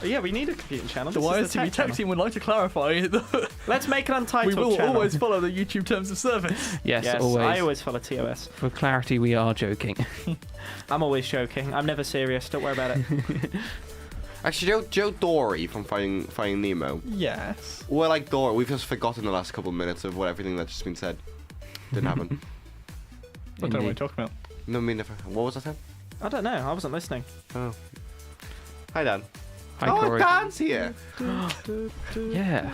[SPEAKER 2] Yeah, we need a computing channel.
[SPEAKER 4] The
[SPEAKER 2] This is the
[SPEAKER 4] YSTV
[SPEAKER 2] tech
[SPEAKER 4] tech
[SPEAKER 2] channel.
[SPEAKER 4] team would like to clarify that
[SPEAKER 2] Let's make an
[SPEAKER 4] we
[SPEAKER 2] Untitled
[SPEAKER 4] will
[SPEAKER 2] channel.
[SPEAKER 4] always follow the YouTube terms of service.
[SPEAKER 1] Yes,
[SPEAKER 2] Yes,
[SPEAKER 1] always.
[SPEAKER 2] I always follow TOS.
[SPEAKER 1] For clarity, we are joking.
[SPEAKER 2] I'm always joking. I'm never serious. Don't worry about it.
[SPEAKER 3] Actually, Joe Dory from Finding Nemo.
[SPEAKER 4] Yes.
[SPEAKER 3] We're like Dory. We've just forgotten the last couple of minutes of everything that's just been said. Didn't happen.
[SPEAKER 4] I don't know what you're
[SPEAKER 1] Indeed.
[SPEAKER 4] talking about.
[SPEAKER 3] No, I mean, what was I saying?
[SPEAKER 2] I don't know. I wasn't listening.
[SPEAKER 3] Oh. Hi, Dan.
[SPEAKER 1] Hi,
[SPEAKER 3] oh,
[SPEAKER 1] Corey.
[SPEAKER 3] Dan's here.
[SPEAKER 1] Yeah,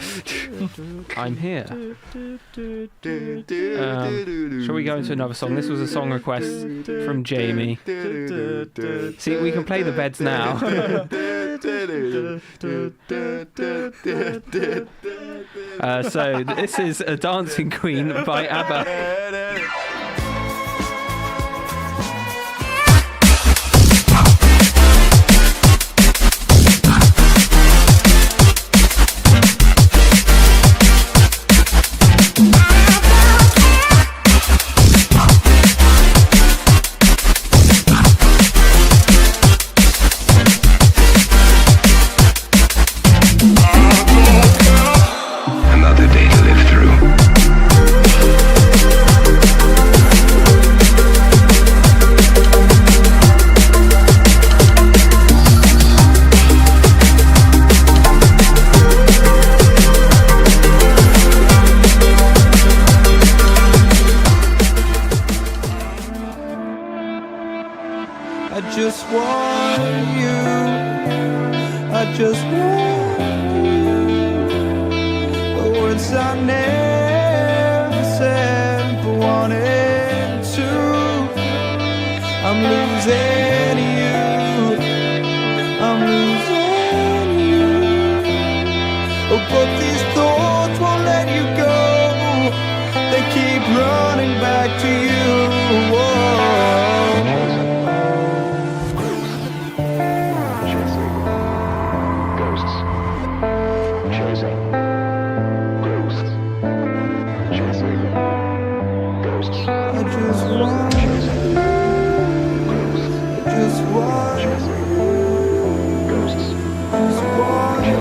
[SPEAKER 1] I'm here. Shall we go into another song? This was a song request from Jamie. See, we can play the beds now. So this is A Dancing Queen by ABBA.
[SPEAKER 5] Another day to live through.
[SPEAKER 6] I just want you. I just want you. The words I never said but wanted to. I'm losing you. I'm losing you. Oh, but these thoughts won't let you go. They keep running back to you. Whoa. I just want you. I just want you. Just want you.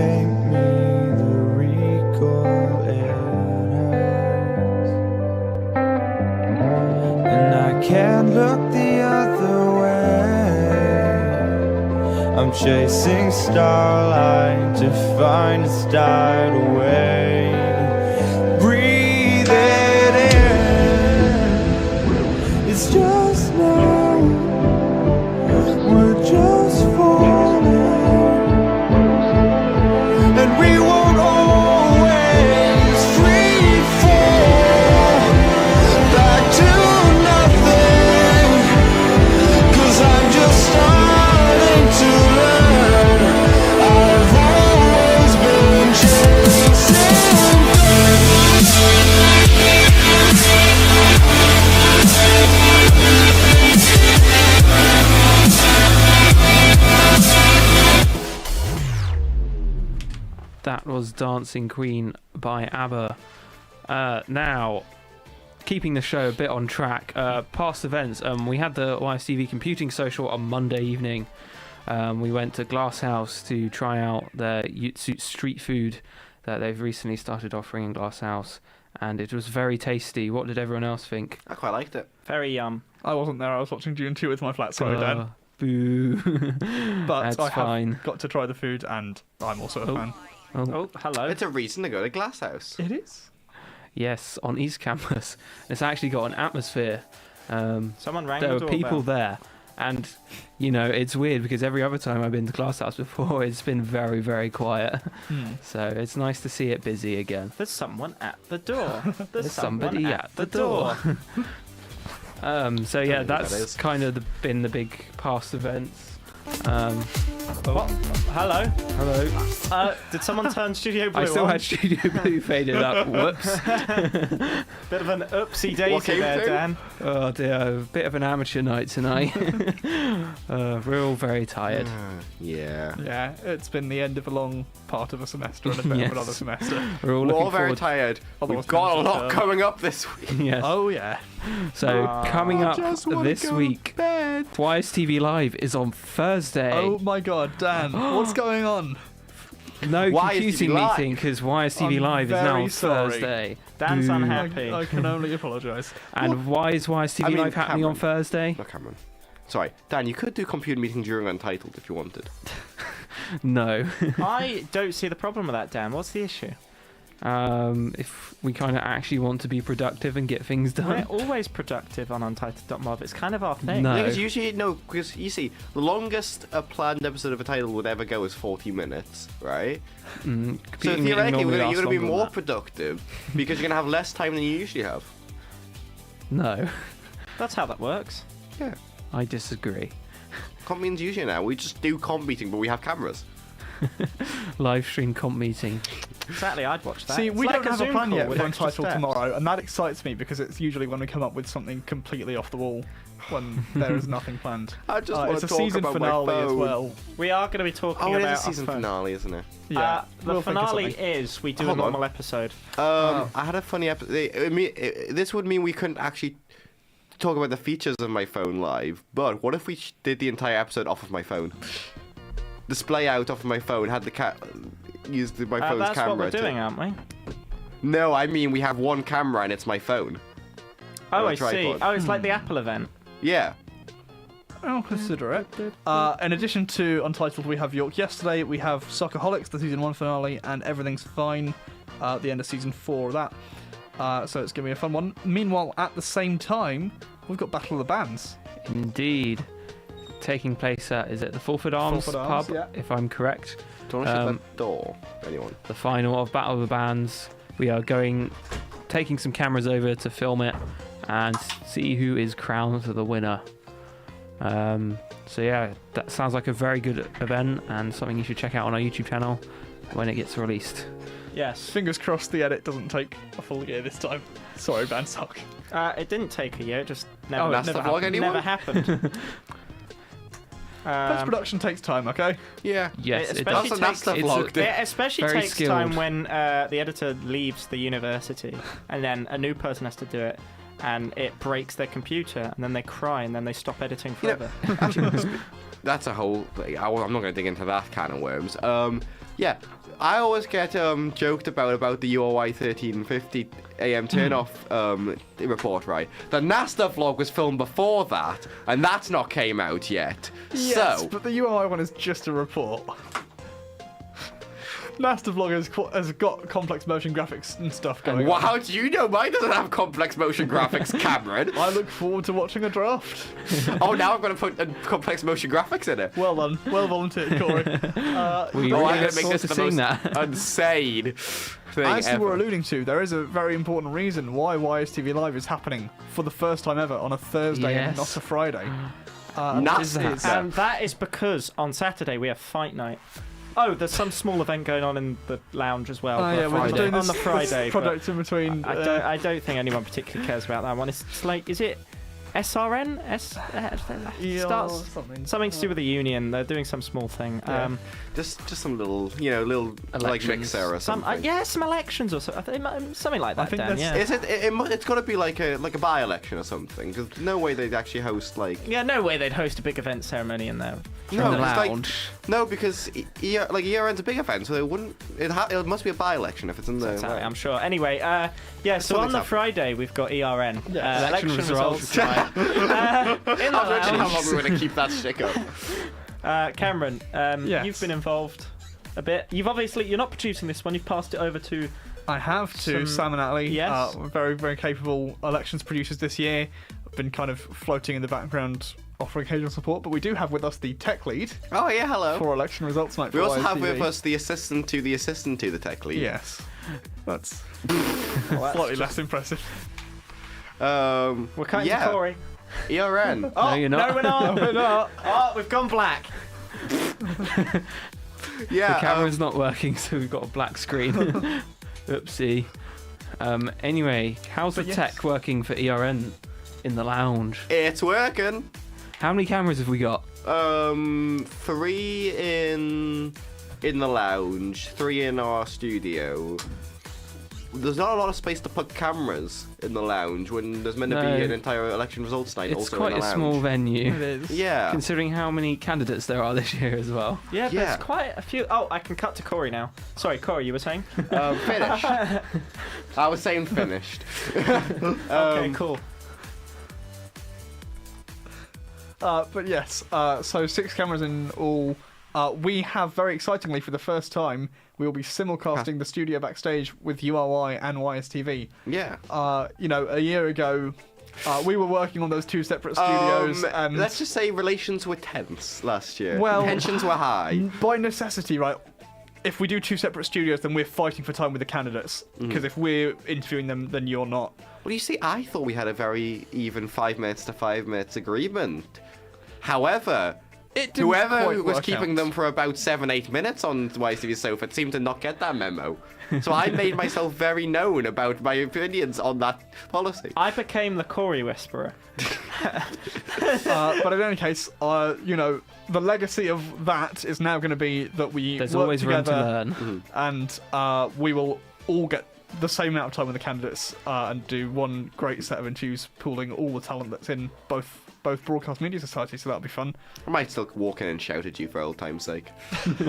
[SPEAKER 6] escape me the recall it has. And I can't look the other way. I'm chasing starlight to find it's died away. Breathe it in. It's just now. We're just falling, and we won't always free fall back to nothing. 'Cause I'm just starting to learn. I've always been chasing
[SPEAKER 1] That was Dancing Queen by ABBA. Now, keeping the show a bit on track, past events, we had the YSTV Computing Social on Monday evening. We went to Glass House to try out their Ute street food that they've recently started offering in Glass House, and it was very tasty. What did everyone else think?
[SPEAKER 3] I quite liked it.
[SPEAKER 2] Very yum.
[SPEAKER 4] I wasn't there. I was watching Dune 2 with my flat sorry, Dan.
[SPEAKER 1] Boo.
[SPEAKER 4] But
[SPEAKER 1] That's
[SPEAKER 4] I have
[SPEAKER 1] fine.
[SPEAKER 4] got to try the food, and I'm also a fan.
[SPEAKER 2] Oh, hello.
[SPEAKER 3] It's a reason to go to Glass House.
[SPEAKER 4] It is.
[SPEAKER 1] Yes, on East Campus. It's actually got an atmosphere.
[SPEAKER 2] Someone rang
[SPEAKER 1] There
[SPEAKER 2] the
[SPEAKER 1] were people
[SPEAKER 2] doorbell.
[SPEAKER 1] there, and you know it's weird because every other time I've been to Glass House before, it's been very, very quiet. So it's nice to see it busy again.
[SPEAKER 2] There's someone at the door.
[SPEAKER 1] There's somebody at the door. So yeah,
[SPEAKER 3] who that
[SPEAKER 1] that's
[SPEAKER 3] is.
[SPEAKER 1] kind of been the big past events.
[SPEAKER 2] What? Hello.
[SPEAKER 1] Hello.
[SPEAKER 2] Did someone turn Studio Blue
[SPEAKER 1] I still
[SPEAKER 2] on?
[SPEAKER 1] had Studio Blue faded up. Whoops.
[SPEAKER 2] Bit of an oopsie
[SPEAKER 3] What
[SPEAKER 2] daisy
[SPEAKER 3] came
[SPEAKER 2] there,
[SPEAKER 3] through?
[SPEAKER 2] Dan.
[SPEAKER 1] Oh dear, a bit of an amateur night tonight. We're all very tired.
[SPEAKER 3] Yeah.
[SPEAKER 4] Yeah, it's been the end of a long part of a semester and a bit of
[SPEAKER 1] Yes.
[SPEAKER 4] another semester.
[SPEAKER 1] We're all
[SPEAKER 3] We're
[SPEAKER 1] looking
[SPEAKER 3] all very
[SPEAKER 1] forward.
[SPEAKER 3] tired.
[SPEAKER 4] Although
[SPEAKER 3] We've
[SPEAKER 4] it's
[SPEAKER 3] got a
[SPEAKER 4] been
[SPEAKER 3] lot
[SPEAKER 4] short term.
[SPEAKER 3] coming up this week.
[SPEAKER 1] Yes.
[SPEAKER 4] Oh, yeah.
[SPEAKER 1] So coming up
[SPEAKER 3] just wanna
[SPEAKER 1] this
[SPEAKER 3] go to
[SPEAKER 1] week,
[SPEAKER 3] bed.
[SPEAKER 1] YSTV Live is on Thursday.
[SPEAKER 4] Oh, my God, Dan. What's going on?
[SPEAKER 1] No
[SPEAKER 3] YSTV
[SPEAKER 1] computing
[SPEAKER 3] Live.
[SPEAKER 1] meeting because YSTV
[SPEAKER 4] I'm
[SPEAKER 1] Live is now
[SPEAKER 4] very
[SPEAKER 1] on
[SPEAKER 4] sorry.
[SPEAKER 1] Thursday.
[SPEAKER 2] Dan's
[SPEAKER 1] Boo.
[SPEAKER 2] unhappy.
[SPEAKER 4] I can only apologise.
[SPEAKER 1] And why is YSTV
[SPEAKER 3] I mean,
[SPEAKER 1] Live happening on
[SPEAKER 3] Cameron.
[SPEAKER 1] Thursday?
[SPEAKER 3] No, Cameron. Sorry, Dan, you could do computer meeting during Untitled if you wanted.
[SPEAKER 1] No.
[SPEAKER 2] I don't see the problem with that, Dan. What's the issue?
[SPEAKER 1] If we kind of actually want to be productive and get things
[SPEAKER 2] We're
[SPEAKER 1] done.
[SPEAKER 2] always productive on Untitled.ogg. It's kind of our thing.
[SPEAKER 1] No.
[SPEAKER 3] Because usually, because you see, the longest a planned episode of Untitled would ever go is 40 minutes, right? So
[SPEAKER 1] Computing meeting
[SPEAKER 3] theoretically,
[SPEAKER 1] normally
[SPEAKER 3] you're
[SPEAKER 1] lasts
[SPEAKER 3] going to be
[SPEAKER 1] longer than
[SPEAKER 3] more
[SPEAKER 1] that.
[SPEAKER 3] productive because you're going to have less time than you usually have.
[SPEAKER 1] No,
[SPEAKER 2] That's how that works.
[SPEAKER 3] Yeah.
[SPEAKER 1] I disagree.
[SPEAKER 3] Comp meetings usually now. We just do comp meeting, but we have cameras.
[SPEAKER 1] Live stream comp meeting.
[SPEAKER 2] Exactly, I'd watch that.
[SPEAKER 4] See,
[SPEAKER 2] It's
[SPEAKER 4] we
[SPEAKER 2] like
[SPEAKER 4] don't
[SPEAKER 2] a
[SPEAKER 4] have a
[SPEAKER 2] Zoom
[SPEAKER 4] plan
[SPEAKER 2] call
[SPEAKER 4] yet
[SPEAKER 2] with
[SPEAKER 4] for
[SPEAKER 2] extra
[SPEAKER 4] Untitled
[SPEAKER 2] steps.
[SPEAKER 4] tomorrow, and that excites me because it's usually when we come up with something completely off the wall when there is nothing planned.
[SPEAKER 3] I just want
[SPEAKER 4] It's
[SPEAKER 3] to
[SPEAKER 4] a
[SPEAKER 3] talk
[SPEAKER 4] season
[SPEAKER 3] about
[SPEAKER 4] finale
[SPEAKER 3] my phone.
[SPEAKER 4] as well.
[SPEAKER 2] We are going to be talking
[SPEAKER 3] Oh, it
[SPEAKER 2] about
[SPEAKER 3] is a season
[SPEAKER 2] our phone.
[SPEAKER 3] finale, isn't it?
[SPEAKER 4] Yeah,
[SPEAKER 2] The
[SPEAKER 4] we'll think of
[SPEAKER 2] finale
[SPEAKER 4] something.
[SPEAKER 2] is we do
[SPEAKER 3] Hold
[SPEAKER 2] a
[SPEAKER 3] on.
[SPEAKER 2] normal episode.
[SPEAKER 3] I had a funny episode. This would mean we couldn't actually talk about the features of my phone live. But what if we did the entire episode off of my phone? Display out off of my phone. Had the used my phone's
[SPEAKER 2] That's
[SPEAKER 3] camera.
[SPEAKER 2] what we're
[SPEAKER 3] to-
[SPEAKER 2] doing, aren't we?
[SPEAKER 3] No, I mean we have one camera and it's my phone.
[SPEAKER 2] Oh,
[SPEAKER 3] On a
[SPEAKER 2] I see.
[SPEAKER 3] tripod.
[SPEAKER 2] Oh, it's like the Apple event.
[SPEAKER 3] Yeah.
[SPEAKER 4] I'll consider it. In addition to Untitled, we have York Yesterday, we have Soccerholics, the season 1 finale, and Everything's Fine, the end of season 4 of that. So it's going to be a fun one. Meanwhile, at the same time, we've got Battle of the Bands.
[SPEAKER 1] Indeed. Taking place at, is it the Fulford Arms
[SPEAKER 4] Fulford Arms,
[SPEAKER 1] pub,
[SPEAKER 4] yeah.
[SPEAKER 1] if I'm correct?
[SPEAKER 3] Do you want to shut
[SPEAKER 1] Um,
[SPEAKER 3] that door? Anyone?
[SPEAKER 1] The final of Battle of the Bands. We are taking some cameras over to film it and see who is crowned the winner. So yeah, that sounds like a very good event and something you should check out on our YouTube channel when it gets released.
[SPEAKER 2] Yes.
[SPEAKER 4] Fingers crossed the edit doesn't take a full year this time. Sorry, Bandsock.
[SPEAKER 2] It didn't take a year. It just never,
[SPEAKER 4] Oh, it
[SPEAKER 3] That's
[SPEAKER 4] never
[SPEAKER 3] the vlog,
[SPEAKER 4] happened.
[SPEAKER 3] anyone?
[SPEAKER 2] never happened.
[SPEAKER 4] Post-production takes time, okay?
[SPEAKER 3] Yeah.
[SPEAKER 1] Yes,
[SPEAKER 2] It
[SPEAKER 1] it
[SPEAKER 2] especially
[SPEAKER 1] does.
[SPEAKER 3] That's the
[SPEAKER 1] It's
[SPEAKER 3] vlog.
[SPEAKER 2] It especially
[SPEAKER 1] Very
[SPEAKER 2] takes
[SPEAKER 1] skilled.
[SPEAKER 2] time when the editor leaves the university and then a new person has to do it and it breaks their computer and then they cry and then they stop editing
[SPEAKER 3] You know,
[SPEAKER 2] forever.
[SPEAKER 3] Actually, that's a whole. I'm not going to dig into that can of worms. Yeah, I always get joked about the UOI 1350 AM turnoff report, right? The NASA vlog was filmed before that, and that's not came out yet.
[SPEAKER 4] Yes,
[SPEAKER 3] So,
[SPEAKER 4] but the UI one is just a report. NASA vlog has got complex motion graphics and stuff going on.
[SPEAKER 3] how do you know mine doesn't have complex motion graphics, Cameron?
[SPEAKER 4] I look forward to watching a draft.
[SPEAKER 3] Oh, now I'm going to put complex motion graphics in it.
[SPEAKER 4] Well done. Well volunteered, Corey.
[SPEAKER 1] We
[SPEAKER 3] Oh, I'm
[SPEAKER 1] really
[SPEAKER 3] going
[SPEAKER 1] look
[SPEAKER 3] to make
[SPEAKER 1] forward
[SPEAKER 3] this
[SPEAKER 1] to
[SPEAKER 3] the
[SPEAKER 1] seeing
[SPEAKER 3] most
[SPEAKER 1] that.
[SPEAKER 3] insane thing
[SPEAKER 4] As you
[SPEAKER 3] ever.
[SPEAKER 4] were alluding to, there is a very important reason why YSTV Live is happening for the first time ever on a Thursday and
[SPEAKER 1] Yes.
[SPEAKER 4] not a Friday.
[SPEAKER 3] Nuts.
[SPEAKER 2] And that is because on Saturday we have fight night. Oh, there's some small event going on in the lounge as well.
[SPEAKER 4] Oh, yeah, we're
[SPEAKER 2] Friday.
[SPEAKER 4] doing
[SPEAKER 2] on the
[SPEAKER 4] this
[SPEAKER 2] Friday. but
[SPEAKER 4] project in between.
[SPEAKER 2] I don't think anyone particularly cares about that one. It's like, is it SRN? Starts something to do with the union. They're doing some small thing.
[SPEAKER 4] Yeah.
[SPEAKER 3] Just some little, like
[SPEAKER 1] Elections.
[SPEAKER 3] mixer or something.
[SPEAKER 2] Some elections or something like that.
[SPEAKER 4] I think
[SPEAKER 2] Dan,
[SPEAKER 4] that's-
[SPEAKER 2] yeah.
[SPEAKER 3] It's got to be like a by-election or something. Because no way they'd actually host like.
[SPEAKER 2] Yeah, no way they'd host a big event ceremony in there.
[SPEAKER 3] No,
[SPEAKER 1] the
[SPEAKER 3] it's like-
[SPEAKER 1] lounge.
[SPEAKER 3] no, because ERN's a big event, so they wouldn't. It must be a by-election if it's in the.
[SPEAKER 2] Exactly, I'm sure. Anyway, so on
[SPEAKER 3] something's
[SPEAKER 2] the
[SPEAKER 3] happening.
[SPEAKER 2] Friday we've got ERN.
[SPEAKER 4] Yeah.
[SPEAKER 2] Election results. in the
[SPEAKER 3] I'm not sure how
[SPEAKER 2] lounge.
[SPEAKER 3] long we're going to keep that stick up.
[SPEAKER 2] Cameron,
[SPEAKER 4] Yes.
[SPEAKER 2] you've been involved a bit. You're not producing this one. You've passed it over to.
[SPEAKER 4] I have to Sam and Ali.
[SPEAKER 2] Yes.
[SPEAKER 4] Very, very capable elections producers this year. I've been kind of floating in the background, offering occasional support, but we do have with us the tech lead
[SPEAKER 3] Oh yeah, hello.
[SPEAKER 4] for election results night.
[SPEAKER 3] We
[SPEAKER 4] for
[SPEAKER 3] also have
[SPEAKER 4] YSTV.
[SPEAKER 3] with us the assistant to the tech lead.
[SPEAKER 4] Yes. That's
[SPEAKER 2] Well,
[SPEAKER 4] slightly less impressive.
[SPEAKER 3] We're
[SPEAKER 2] we're cutting to Corey.
[SPEAKER 3] ERN.
[SPEAKER 2] Oh,
[SPEAKER 1] you're not.
[SPEAKER 2] No, we're not.
[SPEAKER 4] We're not.
[SPEAKER 2] Oh, we've gone black.
[SPEAKER 3] Yeah.
[SPEAKER 1] The camera's not working, so we've got a black screen. Oopsie. Anyway, how's the
[SPEAKER 4] But yes.
[SPEAKER 1] tech working for ERN in the lounge?
[SPEAKER 3] It's working.
[SPEAKER 1] How many cameras have we got?
[SPEAKER 3] 3 in the lounge, 3 in our studio. There's not a lot of space to put cameras in the lounge when there's meant to
[SPEAKER 1] No.
[SPEAKER 3] be an entire election results night
[SPEAKER 1] It's
[SPEAKER 3] also
[SPEAKER 1] quite
[SPEAKER 3] in
[SPEAKER 1] a
[SPEAKER 3] the lounge.
[SPEAKER 1] small
[SPEAKER 4] It
[SPEAKER 1] venue,
[SPEAKER 4] is.
[SPEAKER 3] Yeah.
[SPEAKER 1] considering how many candidates there are this year as well.
[SPEAKER 2] Yeah,
[SPEAKER 3] Yeah.
[SPEAKER 2] there's quite a few. Oh, I can cut to Corey now. Sorry, Corey, you were saying?
[SPEAKER 3] Finished. I was saying finished.
[SPEAKER 2] Okay, cool.
[SPEAKER 4] But yes, so 6 cameras in all. We have, very excitingly, for the first time, we will be simulcasting the studio backstage with URY and YSTV.
[SPEAKER 3] Yeah.
[SPEAKER 4] A year ago, we were working on those 2 separate studios, and
[SPEAKER 3] Let's just say relations were tense last year.
[SPEAKER 4] Well-
[SPEAKER 3] Tensions were high.
[SPEAKER 4] by necessity, right? If we do 2 separate studios, then we're fighting for time with the candidates. Because if we're interviewing them, then you're not.
[SPEAKER 3] Well, you see, I thought we had a very even 5 minutes to 5 minutes agreement. However,
[SPEAKER 4] It didn't
[SPEAKER 3] whoever
[SPEAKER 4] quite
[SPEAKER 3] was
[SPEAKER 4] work
[SPEAKER 3] keeping
[SPEAKER 4] out.
[SPEAKER 3] them for about 7-8 minutes on YSTV's sofa seemed to not get that memo. So I made myself very known about my opinions on that policy.
[SPEAKER 2] I became the Corey whisperer.
[SPEAKER 4] But in any case, the legacy of that is now going to be that we
[SPEAKER 1] There's
[SPEAKER 4] work
[SPEAKER 1] always room
[SPEAKER 4] together,
[SPEAKER 1] to learn.
[SPEAKER 4] and we will all get the same amount of time with the candidates and do one great set of interviews, pooling all the talent that's in both broadcast media society. So that'll be fun.
[SPEAKER 3] I might still walk in and shout at you for old time's sake.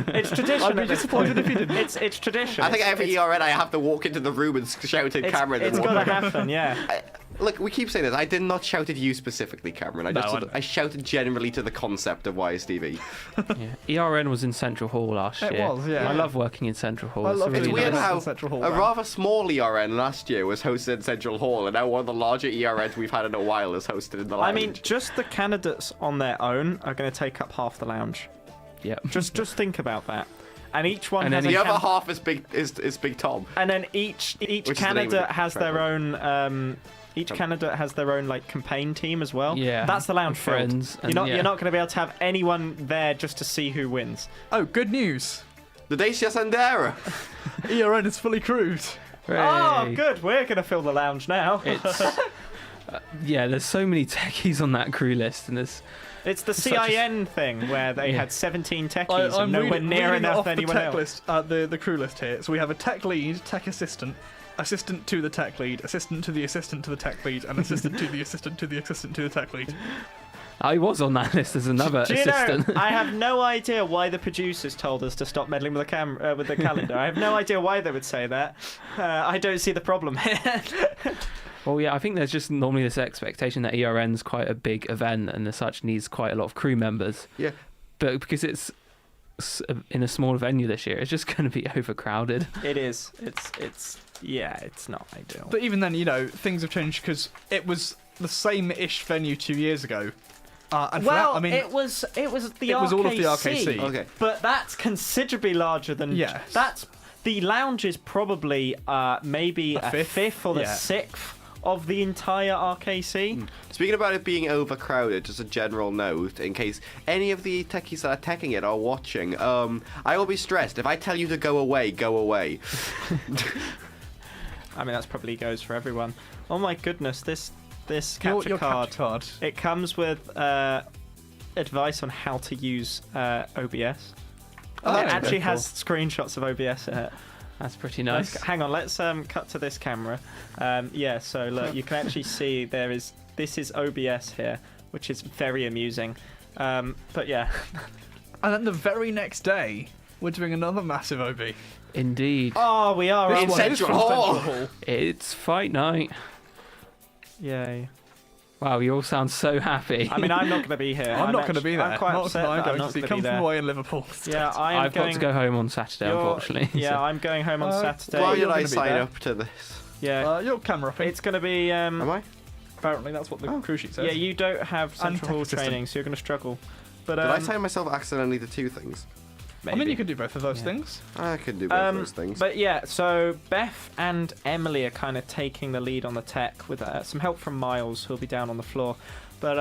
[SPEAKER 2] It's tradition.
[SPEAKER 4] I'd be
[SPEAKER 2] at this
[SPEAKER 4] disappointed
[SPEAKER 2] point.
[SPEAKER 4] if you didn't.
[SPEAKER 2] It's tradition.
[SPEAKER 3] I think
[SPEAKER 2] It's-
[SPEAKER 3] every ERN I have to walk into the room and shout at Cameron.
[SPEAKER 2] It's
[SPEAKER 3] and
[SPEAKER 2] got to
[SPEAKER 3] walk-
[SPEAKER 2] happen, yeah.
[SPEAKER 3] Look, we keep saying this. I did not shout at you specifically, Cameron. I
[SPEAKER 4] No,
[SPEAKER 3] just
[SPEAKER 4] I know.
[SPEAKER 3] I shouted generally to the concept of YSTV.
[SPEAKER 1] Yeah. ERN was in Central Hall last
[SPEAKER 4] It
[SPEAKER 1] year.
[SPEAKER 4] was, yeah.
[SPEAKER 1] I love working in Central Hall.
[SPEAKER 4] I
[SPEAKER 1] It's
[SPEAKER 4] love
[SPEAKER 1] a
[SPEAKER 3] It's
[SPEAKER 1] really
[SPEAKER 3] weird
[SPEAKER 1] nice-
[SPEAKER 3] how
[SPEAKER 4] Central Hall,
[SPEAKER 3] a
[SPEAKER 4] wow.
[SPEAKER 3] rather small ERN last year was hosted in Central Hall, and now one of the larger ERNs we've had in a while is hosted in the lounge.
[SPEAKER 2] I mean, just the candidates on their own are going to take up half the lounge.
[SPEAKER 1] Yep.
[SPEAKER 2] Just think about that. And each one
[SPEAKER 1] And
[SPEAKER 2] has
[SPEAKER 1] then
[SPEAKER 3] the
[SPEAKER 2] a
[SPEAKER 3] other half is Big Tom.
[SPEAKER 2] and then each
[SPEAKER 3] Which is the name of
[SPEAKER 2] candidate
[SPEAKER 3] the
[SPEAKER 2] has their
[SPEAKER 3] trailer.
[SPEAKER 2] own. Each candidate has their own campaign team as well.
[SPEAKER 1] Yeah.
[SPEAKER 2] That's the lounge
[SPEAKER 1] And
[SPEAKER 2] filled.
[SPEAKER 1] friends, and
[SPEAKER 2] You're
[SPEAKER 1] yeah.
[SPEAKER 2] not going to be able to have anyone there just to see who wins.
[SPEAKER 4] Oh, good news!
[SPEAKER 3] The Dacia Sandera.
[SPEAKER 4] ERN is fully crewed.
[SPEAKER 2] Oh,
[SPEAKER 1] Hooray.
[SPEAKER 2] good. We're going to fill the lounge now.
[SPEAKER 1] It's yeah. There's so many techies on that crew list, and there's
[SPEAKER 2] It's the
[SPEAKER 1] such a-
[SPEAKER 2] CIN thing where they
[SPEAKER 1] Yeah.
[SPEAKER 2] had 17 techies and nowhere
[SPEAKER 4] reading
[SPEAKER 2] near enough
[SPEAKER 4] off
[SPEAKER 2] anyone
[SPEAKER 4] the tech
[SPEAKER 2] else.
[SPEAKER 4] list, the crew list here. So we have a tech lead, tech assistant, assistant to the tech lead, assistant to the assistant to the tech lead, and assistant to the assistant to the assistant to the tech lead.
[SPEAKER 1] I was on that list as another
[SPEAKER 2] Do you
[SPEAKER 1] assistant.
[SPEAKER 2] know, I have no idea why the producers told us to stop meddling with the calendar. I have no idea why they would say that. I don't see the problem here.
[SPEAKER 1] Well, yeah, I think there's just normally this expectation that ERN's quite a big event and as such needs quite a lot of crew members.
[SPEAKER 3] Yeah.
[SPEAKER 1] But because it's in a smaller venue this year, it's just going to be overcrowded.
[SPEAKER 2] It is. It's not ideal.
[SPEAKER 4] But even then, things have changed because it was the same-ish venue 2 years ago. And
[SPEAKER 2] it was the
[SPEAKER 4] it was all of the RKC.
[SPEAKER 3] Okay.
[SPEAKER 2] But that's considerably larger than.
[SPEAKER 4] Yes.
[SPEAKER 2] That's the lounge is probably maybe a fifth or the sixth of the entire RKC.
[SPEAKER 3] Speaking about it being overcrowded, just a general note, in case any of the techies that are teching it are watching, I will be stressed. If I tell you to go away, go away.
[SPEAKER 2] I mean, that's probably goes for everyone. Oh my goodness, this capture
[SPEAKER 4] your
[SPEAKER 2] card.
[SPEAKER 4] capture card.
[SPEAKER 2] It comes with advice on how to use OBS.
[SPEAKER 4] Oh,
[SPEAKER 2] it actually
[SPEAKER 4] cool.
[SPEAKER 2] has screenshots of OBS in it.
[SPEAKER 1] That's pretty nice.
[SPEAKER 2] Hang on, let's cut to this camera. So look, you can actually see this is OBS here, which is very amusing. But yeah.
[SPEAKER 4] And then the very next day, we're doing another massive OB.
[SPEAKER 1] Indeed.
[SPEAKER 2] Oh, we are.
[SPEAKER 3] In Central Hall.
[SPEAKER 1] It's fight night.
[SPEAKER 2] Yay.
[SPEAKER 1] Wow, you all sound so happy.
[SPEAKER 2] I mean, I'm not going to be here.
[SPEAKER 4] I'm not going to be there.
[SPEAKER 2] I'm quite upset that I'm not going to be
[SPEAKER 4] come
[SPEAKER 2] there.
[SPEAKER 4] from away in Liverpool.
[SPEAKER 2] Yeah,
[SPEAKER 1] I've got to go home on Saturday, unfortunately.
[SPEAKER 2] Yeah,
[SPEAKER 1] so.
[SPEAKER 2] I'm going home on Saturday.
[SPEAKER 3] Why did
[SPEAKER 4] you're
[SPEAKER 3] I
[SPEAKER 4] gonna be
[SPEAKER 3] sign
[SPEAKER 4] there.
[SPEAKER 3] up to this?
[SPEAKER 2] Yeah.
[SPEAKER 4] Your camera upping.
[SPEAKER 2] It's going to be...
[SPEAKER 3] Am I?
[SPEAKER 4] Apparently, that's what the crew sheet says.
[SPEAKER 2] Yeah, you don't have Central Hall
[SPEAKER 4] tech
[SPEAKER 2] training, so you're going to struggle. But
[SPEAKER 3] Did I sign myself accidentally to two things?
[SPEAKER 4] I mean, you could do both of those things.
[SPEAKER 3] I could do both of those things.
[SPEAKER 2] But yeah, so Beth and Emily are kind of taking the lead on the tech with some help from Miles, who'll be down on the floor. But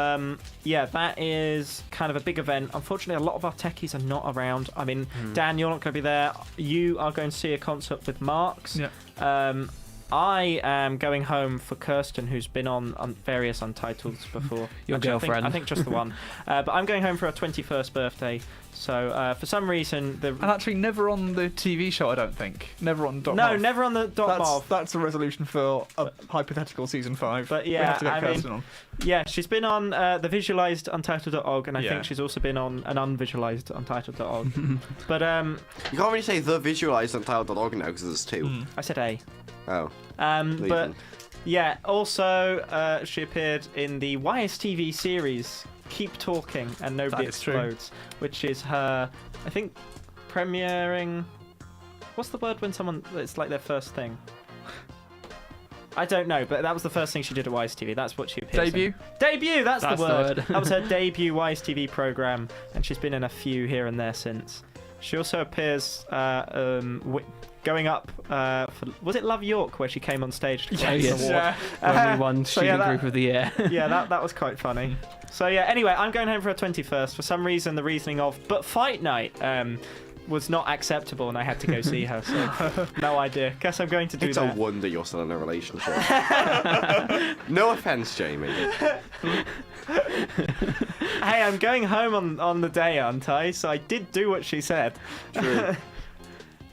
[SPEAKER 2] yeah, that is kind of a big event. Unfortunately, a lot of our techies are not around. I mean, Dan, you're not going to be there. You are going to see a concert with Marks.
[SPEAKER 4] Yeah.
[SPEAKER 2] I am going home for Kirsten, who's been on various Untitleds before.
[SPEAKER 1] Your girlfriend.
[SPEAKER 2] I think just the one. But I'm going home for her 21st birthday. So for some reason...
[SPEAKER 4] And actually never on the TV show, I don't think. Never on Dot
[SPEAKER 2] No,
[SPEAKER 4] Marv.
[SPEAKER 2] never on the Dot Marv.
[SPEAKER 4] That's a resolution for a hypothetical season 5.
[SPEAKER 2] But yeah,
[SPEAKER 4] we have to get
[SPEAKER 2] I
[SPEAKER 4] Kirsten
[SPEAKER 2] mean,
[SPEAKER 4] on.
[SPEAKER 2] Yeah, she's been on the visualized Untitled.ogg, and I
[SPEAKER 4] Yeah.
[SPEAKER 2] think she's also been on an unvisualized Untitled.ogg. But
[SPEAKER 3] You can't really say the visualized Untitled.ogg now because there's two.
[SPEAKER 2] I said A.
[SPEAKER 3] Oh.
[SPEAKER 2] But
[SPEAKER 3] Leaving.
[SPEAKER 2] yeah, also she appeared in the YSTV series Keep Talking and Nobody
[SPEAKER 4] That is true.
[SPEAKER 2] Explodes, which is her, I think, premiering. What's the word when someone? It's like their first thing. I don't know, but that was the first thing she did at YSTV. That's what she appears
[SPEAKER 4] Debut?
[SPEAKER 2] in. Debut, that's the
[SPEAKER 1] the
[SPEAKER 2] word.
[SPEAKER 1] word.
[SPEAKER 2] That was her debut YSTV program, and she's been in a few here and there since. She also appears going up for, was it Love York, where she came on stage to collect an award?
[SPEAKER 1] When we won
[SPEAKER 2] So
[SPEAKER 1] Student
[SPEAKER 2] yeah,
[SPEAKER 1] Group of the Year.
[SPEAKER 2] Yeah, that was quite funny. So yeah, anyway, I'm going home for her 21st. For some reason, the reasoning of, but fight night was not acceptable, and I had to go see her. So no idea. Guess I'm going to do
[SPEAKER 3] It's
[SPEAKER 2] that.
[SPEAKER 3] a wonder you're still in a relationship. No offense, Jamie.
[SPEAKER 2] Hey, I'm going home on the day, aren't I? So I did do what she said.
[SPEAKER 3] True.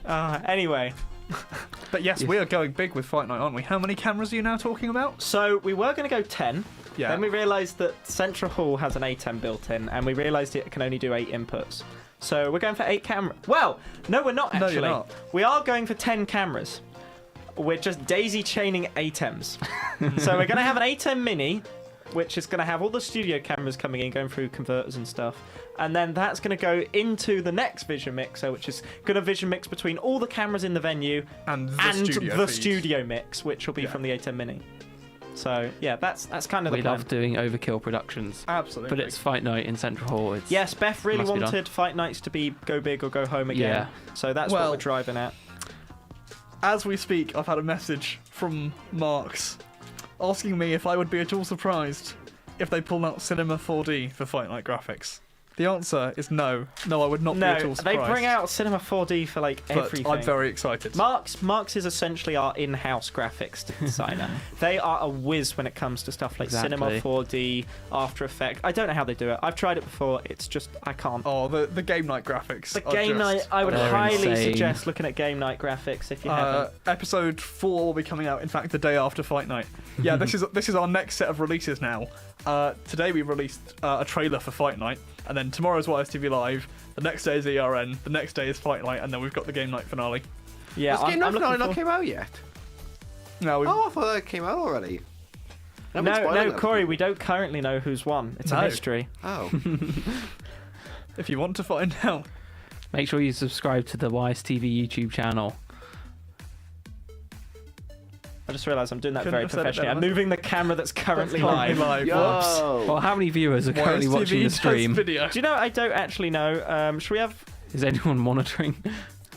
[SPEAKER 2] Anyway.
[SPEAKER 4] But yes, we are going big with Fight Night, aren't we? How many cameras are you now talking about?
[SPEAKER 2] So we were going to go 10.
[SPEAKER 4] Yeah.
[SPEAKER 2] Then we realised that Central Hall has an A10 built in, and we realised it can only do 8 inputs. So we're going for 8 cameras. Well, no, we're not
[SPEAKER 4] No,
[SPEAKER 2] actually.
[SPEAKER 4] you're not.
[SPEAKER 2] We are going for 10 cameras. We're just daisy chaining ATEMs. So we're going to have an A10 Mini, which is going to have all the studio cameras coming in, going through converters and stuff. And then that's going to go into the next Vision Mixer, which is going to Vision Mix between all the cameras in the venue
[SPEAKER 4] And the studio feed.
[SPEAKER 2] mix, which will be from the A10 Mini. So yeah, that's kind of
[SPEAKER 1] We
[SPEAKER 2] the plan.
[SPEAKER 1] love doing Overkill Productions.
[SPEAKER 4] Absolutely.
[SPEAKER 1] But it's Fight Night in Central Hall. It's,
[SPEAKER 2] Yes, Beth really
[SPEAKER 1] must be done.
[SPEAKER 2] wanted Fight Nights to be go big or go home again.
[SPEAKER 1] Yeah.
[SPEAKER 2] So that's what
[SPEAKER 4] Well-
[SPEAKER 2] we're driving at.
[SPEAKER 4] As we speak, I've had a message from Marks asking me if I would be at all surprised if they pulled out Cinema 4D for Fight Night graphics. The answer is no. No, I would not be at
[SPEAKER 2] No,
[SPEAKER 4] all
[SPEAKER 2] they
[SPEAKER 4] surprised.
[SPEAKER 2] bring out Cinema 4D for like
[SPEAKER 4] but
[SPEAKER 2] everything.
[SPEAKER 4] I'm very excited.
[SPEAKER 2] Marks is essentially our in-house graphics designer. They are a whiz when it comes to stuff like Cinema
[SPEAKER 1] Exactly.
[SPEAKER 2] 4D, After Effects. I don't know how they do it. I've tried it before. It's just I can't.
[SPEAKER 4] Oh, the game night graphics.
[SPEAKER 2] The
[SPEAKER 4] are
[SPEAKER 2] game
[SPEAKER 4] just
[SPEAKER 2] night. I would
[SPEAKER 1] They're
[SPEAKER 2] highly
[SPEAKER 1] insane.
[SPEAKER 2] suggest looking at game night graphics if you haven't.
[SPEAKER 4] Episode 4 will be coming out, in fact, the day after Fight Night. Yeah, this is our next set of releases now. Today we released a trailer for Fight Night, and then tomorrow's YSTV Live. The next day is ERN. The next day is Fight Night, and then we've got the game night finale.
[SPEAKER 2] Yeah,
[SPEAKER 3] This game
[SPEAKER 2] I'm looking
[SPEAKER 3] not
[SPEAKER 2] for...
[SPEAKER 3] came out yet.
[SPEAKER 4] No,
[SPEAKER 3] Oh, I thought that came out already. I've been spoiling
[SPEAKER 2] No,
[SPEAKER 3] them.
[SPEAKER 2] Corey, we don't currently know who's won. It's a
[SPEAKER 4] No.
[SPEAKER 2] mystery.
[SPEAKER 3] Oh.
[SPEAKER 4] if you want to find out.
[SPEAKER 1] Make sure you subscribe to the YSTV YouTube channel.
[SPEAKER 2] I just realised I'm doing that
[SPEAKER 4] Couldn't
[SPEAKER 2] very
[SPEAKER 4] have said it
[SPEAKER 2] professionally.
[SPEAKER 4] better.
[SPEAKER 2] I'm moving the camera that's currently
[SPEAKER 4] Currently
[SPEAKER 2] live.
[SPEAKER 4] Whoops.
[SPEAKER 3] Yo.
[SPEAKER 1] Well, how many viewers are currently
[SPEAKER 4] YSTV
[SPEAKER 1] watching the
[SPEAKER 4] does
[SPEAKER 1] stream?
[SPEAKER 4] Video.
[SPEAKER 2] Do you know? I don't actually know. Should we have?
[SPEAKER 1] Is anyone monitoring?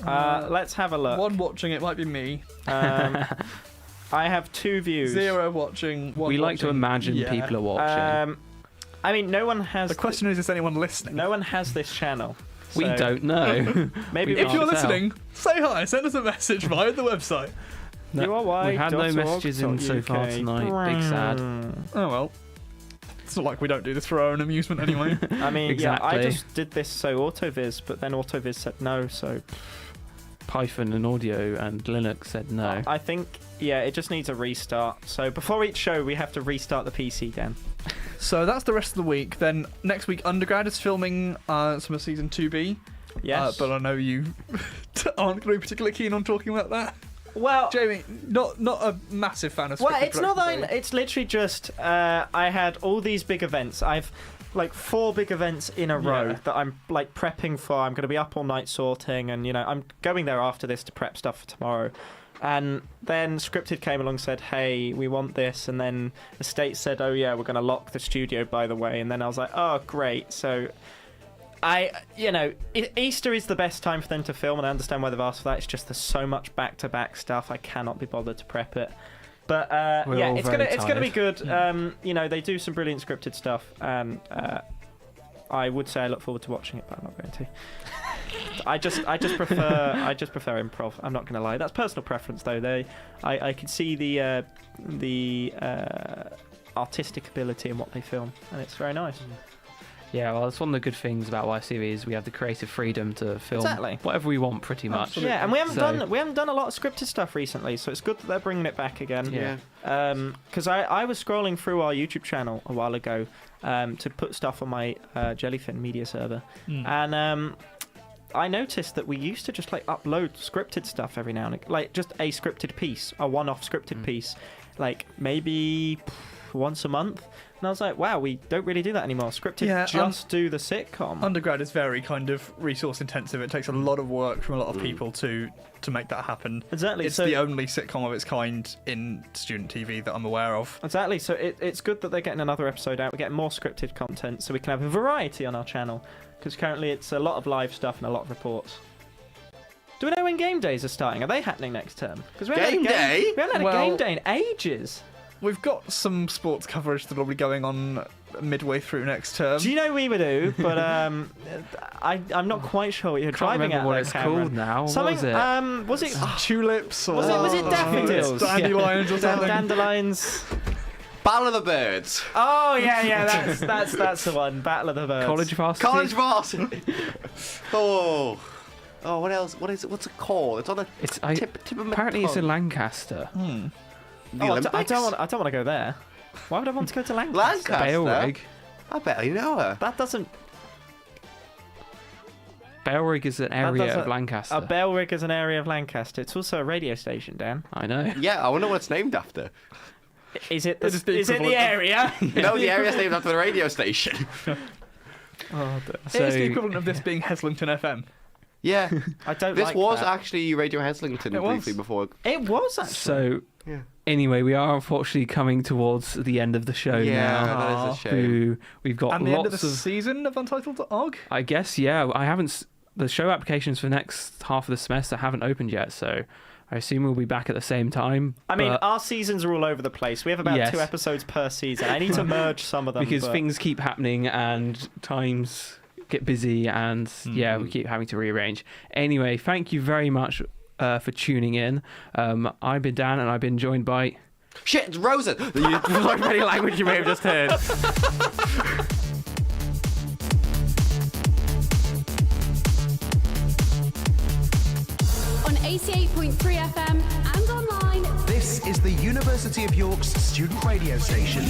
[SPEAKER 2] Let's have a look.
[SPEAKER 4] One watching it might be me.
[SPEAKER 2] I have 2 views.
[SPEAKER 4] 0 watching. One
[SPEAKER 1] We like to
[SPEAKER 4] watching.
[SPEAKER 1] imagine
[SPEAKER 4] Yeah.
[SPEAKER 1] people are watching.
[SPEAKER 2] I mean, no one has.
[SPEAKER 4] The question is anyone listening?
[SPEAKER 2] No one has this channel.
[SPEAKER 1] We
[SPEAKER 2] so
[SPEAKER 1] don't know.
[SPEAKER 2] Maybe
[SPEAKER 1] We
[SPEAKER 4] If
[SPEAKER 2] we
[SPEAKER 4] you're
[SPEAKER 1] can't tell.
[SPEAKER 4] listening, say hi. Send us a message via the website.
[SPEAKER 2] You are white.
[SPEAKER 1] We've had no messages in so far tonight. Big sad.
[SPEAKER 4] Oh well. It's not like we don't do this for our own amusement anyway.
[SPEAKER 2] I mean, yeah, I
[SPEAKER 1] Exactly.
[SPEAKER 2] just did this so AutoViz, but then AutoViz said no, so
[SPEAKER 1] Python and Audio and Linux said no.
[SPEAKER 2] I think, yeah, it just needs a restart. So before each show, we have to restart the PC, Dan.
[SPEAKER 4] So that's the rest of the week. Then next week, Undergrad is filming some of season 2B.
[SPEAKER 2] Yes.
[SPEAKER 4] But I know you aren't going to be particularly keen on talking about that.
[SPEAKER 2] Well,
[SPEAKER 4] Jamie, not a massive fan of
[SPEAKER 2] well,
[SPEAKER 4] scripted
[SPEAKER 2] it's not that.
[SPEAKER 4] production,
[SPEAKER 2] It's literally just I had all these big events. I've like 4 big events in a row
[SPEAKER 4] Yeah.
[SPEAKER 2] that I'm like prepping for. I'm going to be up all night sorting, and I'm going there after this to prep stuff for tomorrow. And then Scripted came along and said, hey, we want this. And then the state said, oh yeah, we're going to lock the studio, by the way. And then I was like, oh great. So Easter is the best time for them to film, and I understand why they've asked for that. It's just there's so much back-to-back stuff. I cannot be bothered to prep it. But
[SPEAKER 1] We're
[SPEAKER 2] yeah,
[SPEAKER 1] all
[SPEAKER 2] it's
[SPEAKER 1] very
[SPEAKER 2] gonna be
[SPEAKER 1] tired.
[SPEAKER 2] good. They do some brilliant scripted stuff, and I would say I look forward to watching it, but I'm not going to. I just prefer improv. I'm not going to lie. That's personal preference, though. I can see the artistic ability in what they film, and it's very nice.
[SPEAKER 1] Yeah, well, that's one of the good things about YSTV is we have the creative freedom to film
[SPEAKER 2] Exactly.
[SPEAKER 1] whatever we want, pretty much.
[SPEAKER 4] Absolutely.
[SPEAKER 2] Yeah, and we haven't
[SPEAKER 1] So-
[SPEAKER 2] done a lot of scripted stuff recently, so it's good that they're bringing it back again.
[SPEAKER 1] Yeah.
[SPEAKER 2] Because I was scrolling through our YouTube channel a while ago to put stuff on my Jellyfin media server, and I noticed that we used to just like upload scripted stuff every now and again, like just a scripted piece, a one-off scripted piece, like maybe once a month. And I was like, wow, we don't really do that anymore. Scripted
[SPEAKER 4] Yeah,
[SPEAKER 2] just do the sitcom.
[SPEAKER 4] Undergrad is very kind of resource intensive. It takes a lot of work from a lot of people to make that happen.
[SPEAKER 2] Exactly.
[SPEAKER 4] It's
[SPEAKER 2] so
[SPEAKER 4] the only sitcom of its kind in student TV that I'm aware of.
[SPEAKER 2] Exactly. So it's good that they're getting another episode out. We're getting more scripted content, so we can have a variety on our channel. Because currently it's a lot of live stuff and a lot of reports. Do we know when game days are starting? Are they happening next term? Because we
[SPEAKER 3] Game day?
[SPEAKER 2] We haven't had
[SPEAKER 4] Well-
[SPEAKER 2] a game day in ages.
[SPEAKER 4] We've got some sports coverage that will be going on midway through next term.
[SPEAKER 2] Do you know we would do? But I'm not quite sure what you're
[SPEAKER 1] I can't
[SPEAKER 2] driving
[SPEAKER 1] remember
[SPEAKER 2] at.
[SPEAKER 1] what
[SPEAKER 2] there,
[SPEAKER 1] it's
[SPEAKER 2] Cameron.
[SPEAKER 1] called now.
[SPEAKER 2] Something.
[SPEAKER 1] What was it?
[SPEAKER 2] Was it
[SPEAKER 4] Tulips or
[SPEAKER 2] Was it daffodils?
[SPEAKER 4] Dandelions or something.
[SPEAKER 2] Dandelions.
[SPEAKER 3] Battle of the Birds.
[SPEAKER 2] Oh yeah, that's the one. Battle of the Birds.
[SPEAKER 1] College varsity?
[SPEAKER 3] College varsity. Oh, what else? What is it? What's it called? It's on the
[SPEAKER 1] It's
[SPEAKER 3] tip of my
[SPEAKER 1] apparently it's in
[SPEAKER 3] tongue.
[SPEAKER 1] Lancaster.
[SPEAKER 3] The
[SPEAKER 2] Oh,
[SPEAKER 3] Olympics?
[SPEAKER 2] I don't want to go there. Why would I want to go to Lancaster?
[SPEAKER 3] Lancaster.
[SPEAKER 1] Bailrig.
[SPEAKER 3] I bet you know her.
[SPEAKER 2] That doesn't.
[SPEAKER 1] Bailrig is an area
[SPEAKER 2] doesn't-
[SPEAKER 1] of Lancaster.
[SPEAKER 2] A bell rig is an area of Lancaster. It's also a radio station, Dan.
[SPEAKER 1] I know.
[SPEAKER 3] Yeah, I wonder what it's named after.
[SPEAKER 2] Is it?
[SPEAKER 4] It is the
[SPEAKER 2] Is it the
[SPEAKER 4] equivalent of-
[SPEAKER 2] area?
[SPEAKER 3] No, the area's named after the radio station.
[SPEAKER 2] Oh,
[SPEAKER 4] It's the equivalent of this being Heslington FM.
[SPEAKER 3] Yeah,
[SPEAKER 2] I don't.
[SPEAKER 3] this
[SPEAKER 2] like
[SPEAKER 3] was
[SPEAKER 2] that.
[SPEAKER 3] actually Radio Heslington
[SPEAKER 4] It was.
[SPEAKER 3] briefly before.
[SPEAKER 2] It was actually.
[SPEAKER 1] So
[SPEAKER 3] Yeah.
[SPEAKER 1] anyway, we are unfortunately coming towards the end of the show
[SPEAKER 3] Yeah,
[SPEAKER 1] now.
[SPEAKER 3] that is a shame.
[SPEAKER 1] We've got
[SPEAKER 4] And the end of
[SPEAKER 1] lots
[SPEAKER 4] the
[SPEAKER 1] of.
[SPEAKER 4] season of Untitled.ogg?
[SPEAKER 1] I guess, yeah. I haven't. The show applications for next half of the semester haven't opened yet, so I assume we'll be back at the same time.
[SPEAKER 2] I mean,
[SPEAKER 1] but-
[SPEAKER 2] our seasons are all over the place. We have about
[SPEAKER 1] Yes.
[SPEAKER 2] 2 episodes per season. I need to merge some of them
[SPEAKER 1] because
[SPEAKER 2] but-
[SPEAKER 1] things keep happening and times get busy, and we keep having to rearrange. Anyway, thank you very much for tuning in. I've been Dan, and I've been joined by...
[SPEAKER 3] Shit, it's Rosen! Like any language you may have just heard.
[SPEAKER 9] On 88.3 FM and online.
[SPEAKER 10] This is the University of York's student radio station.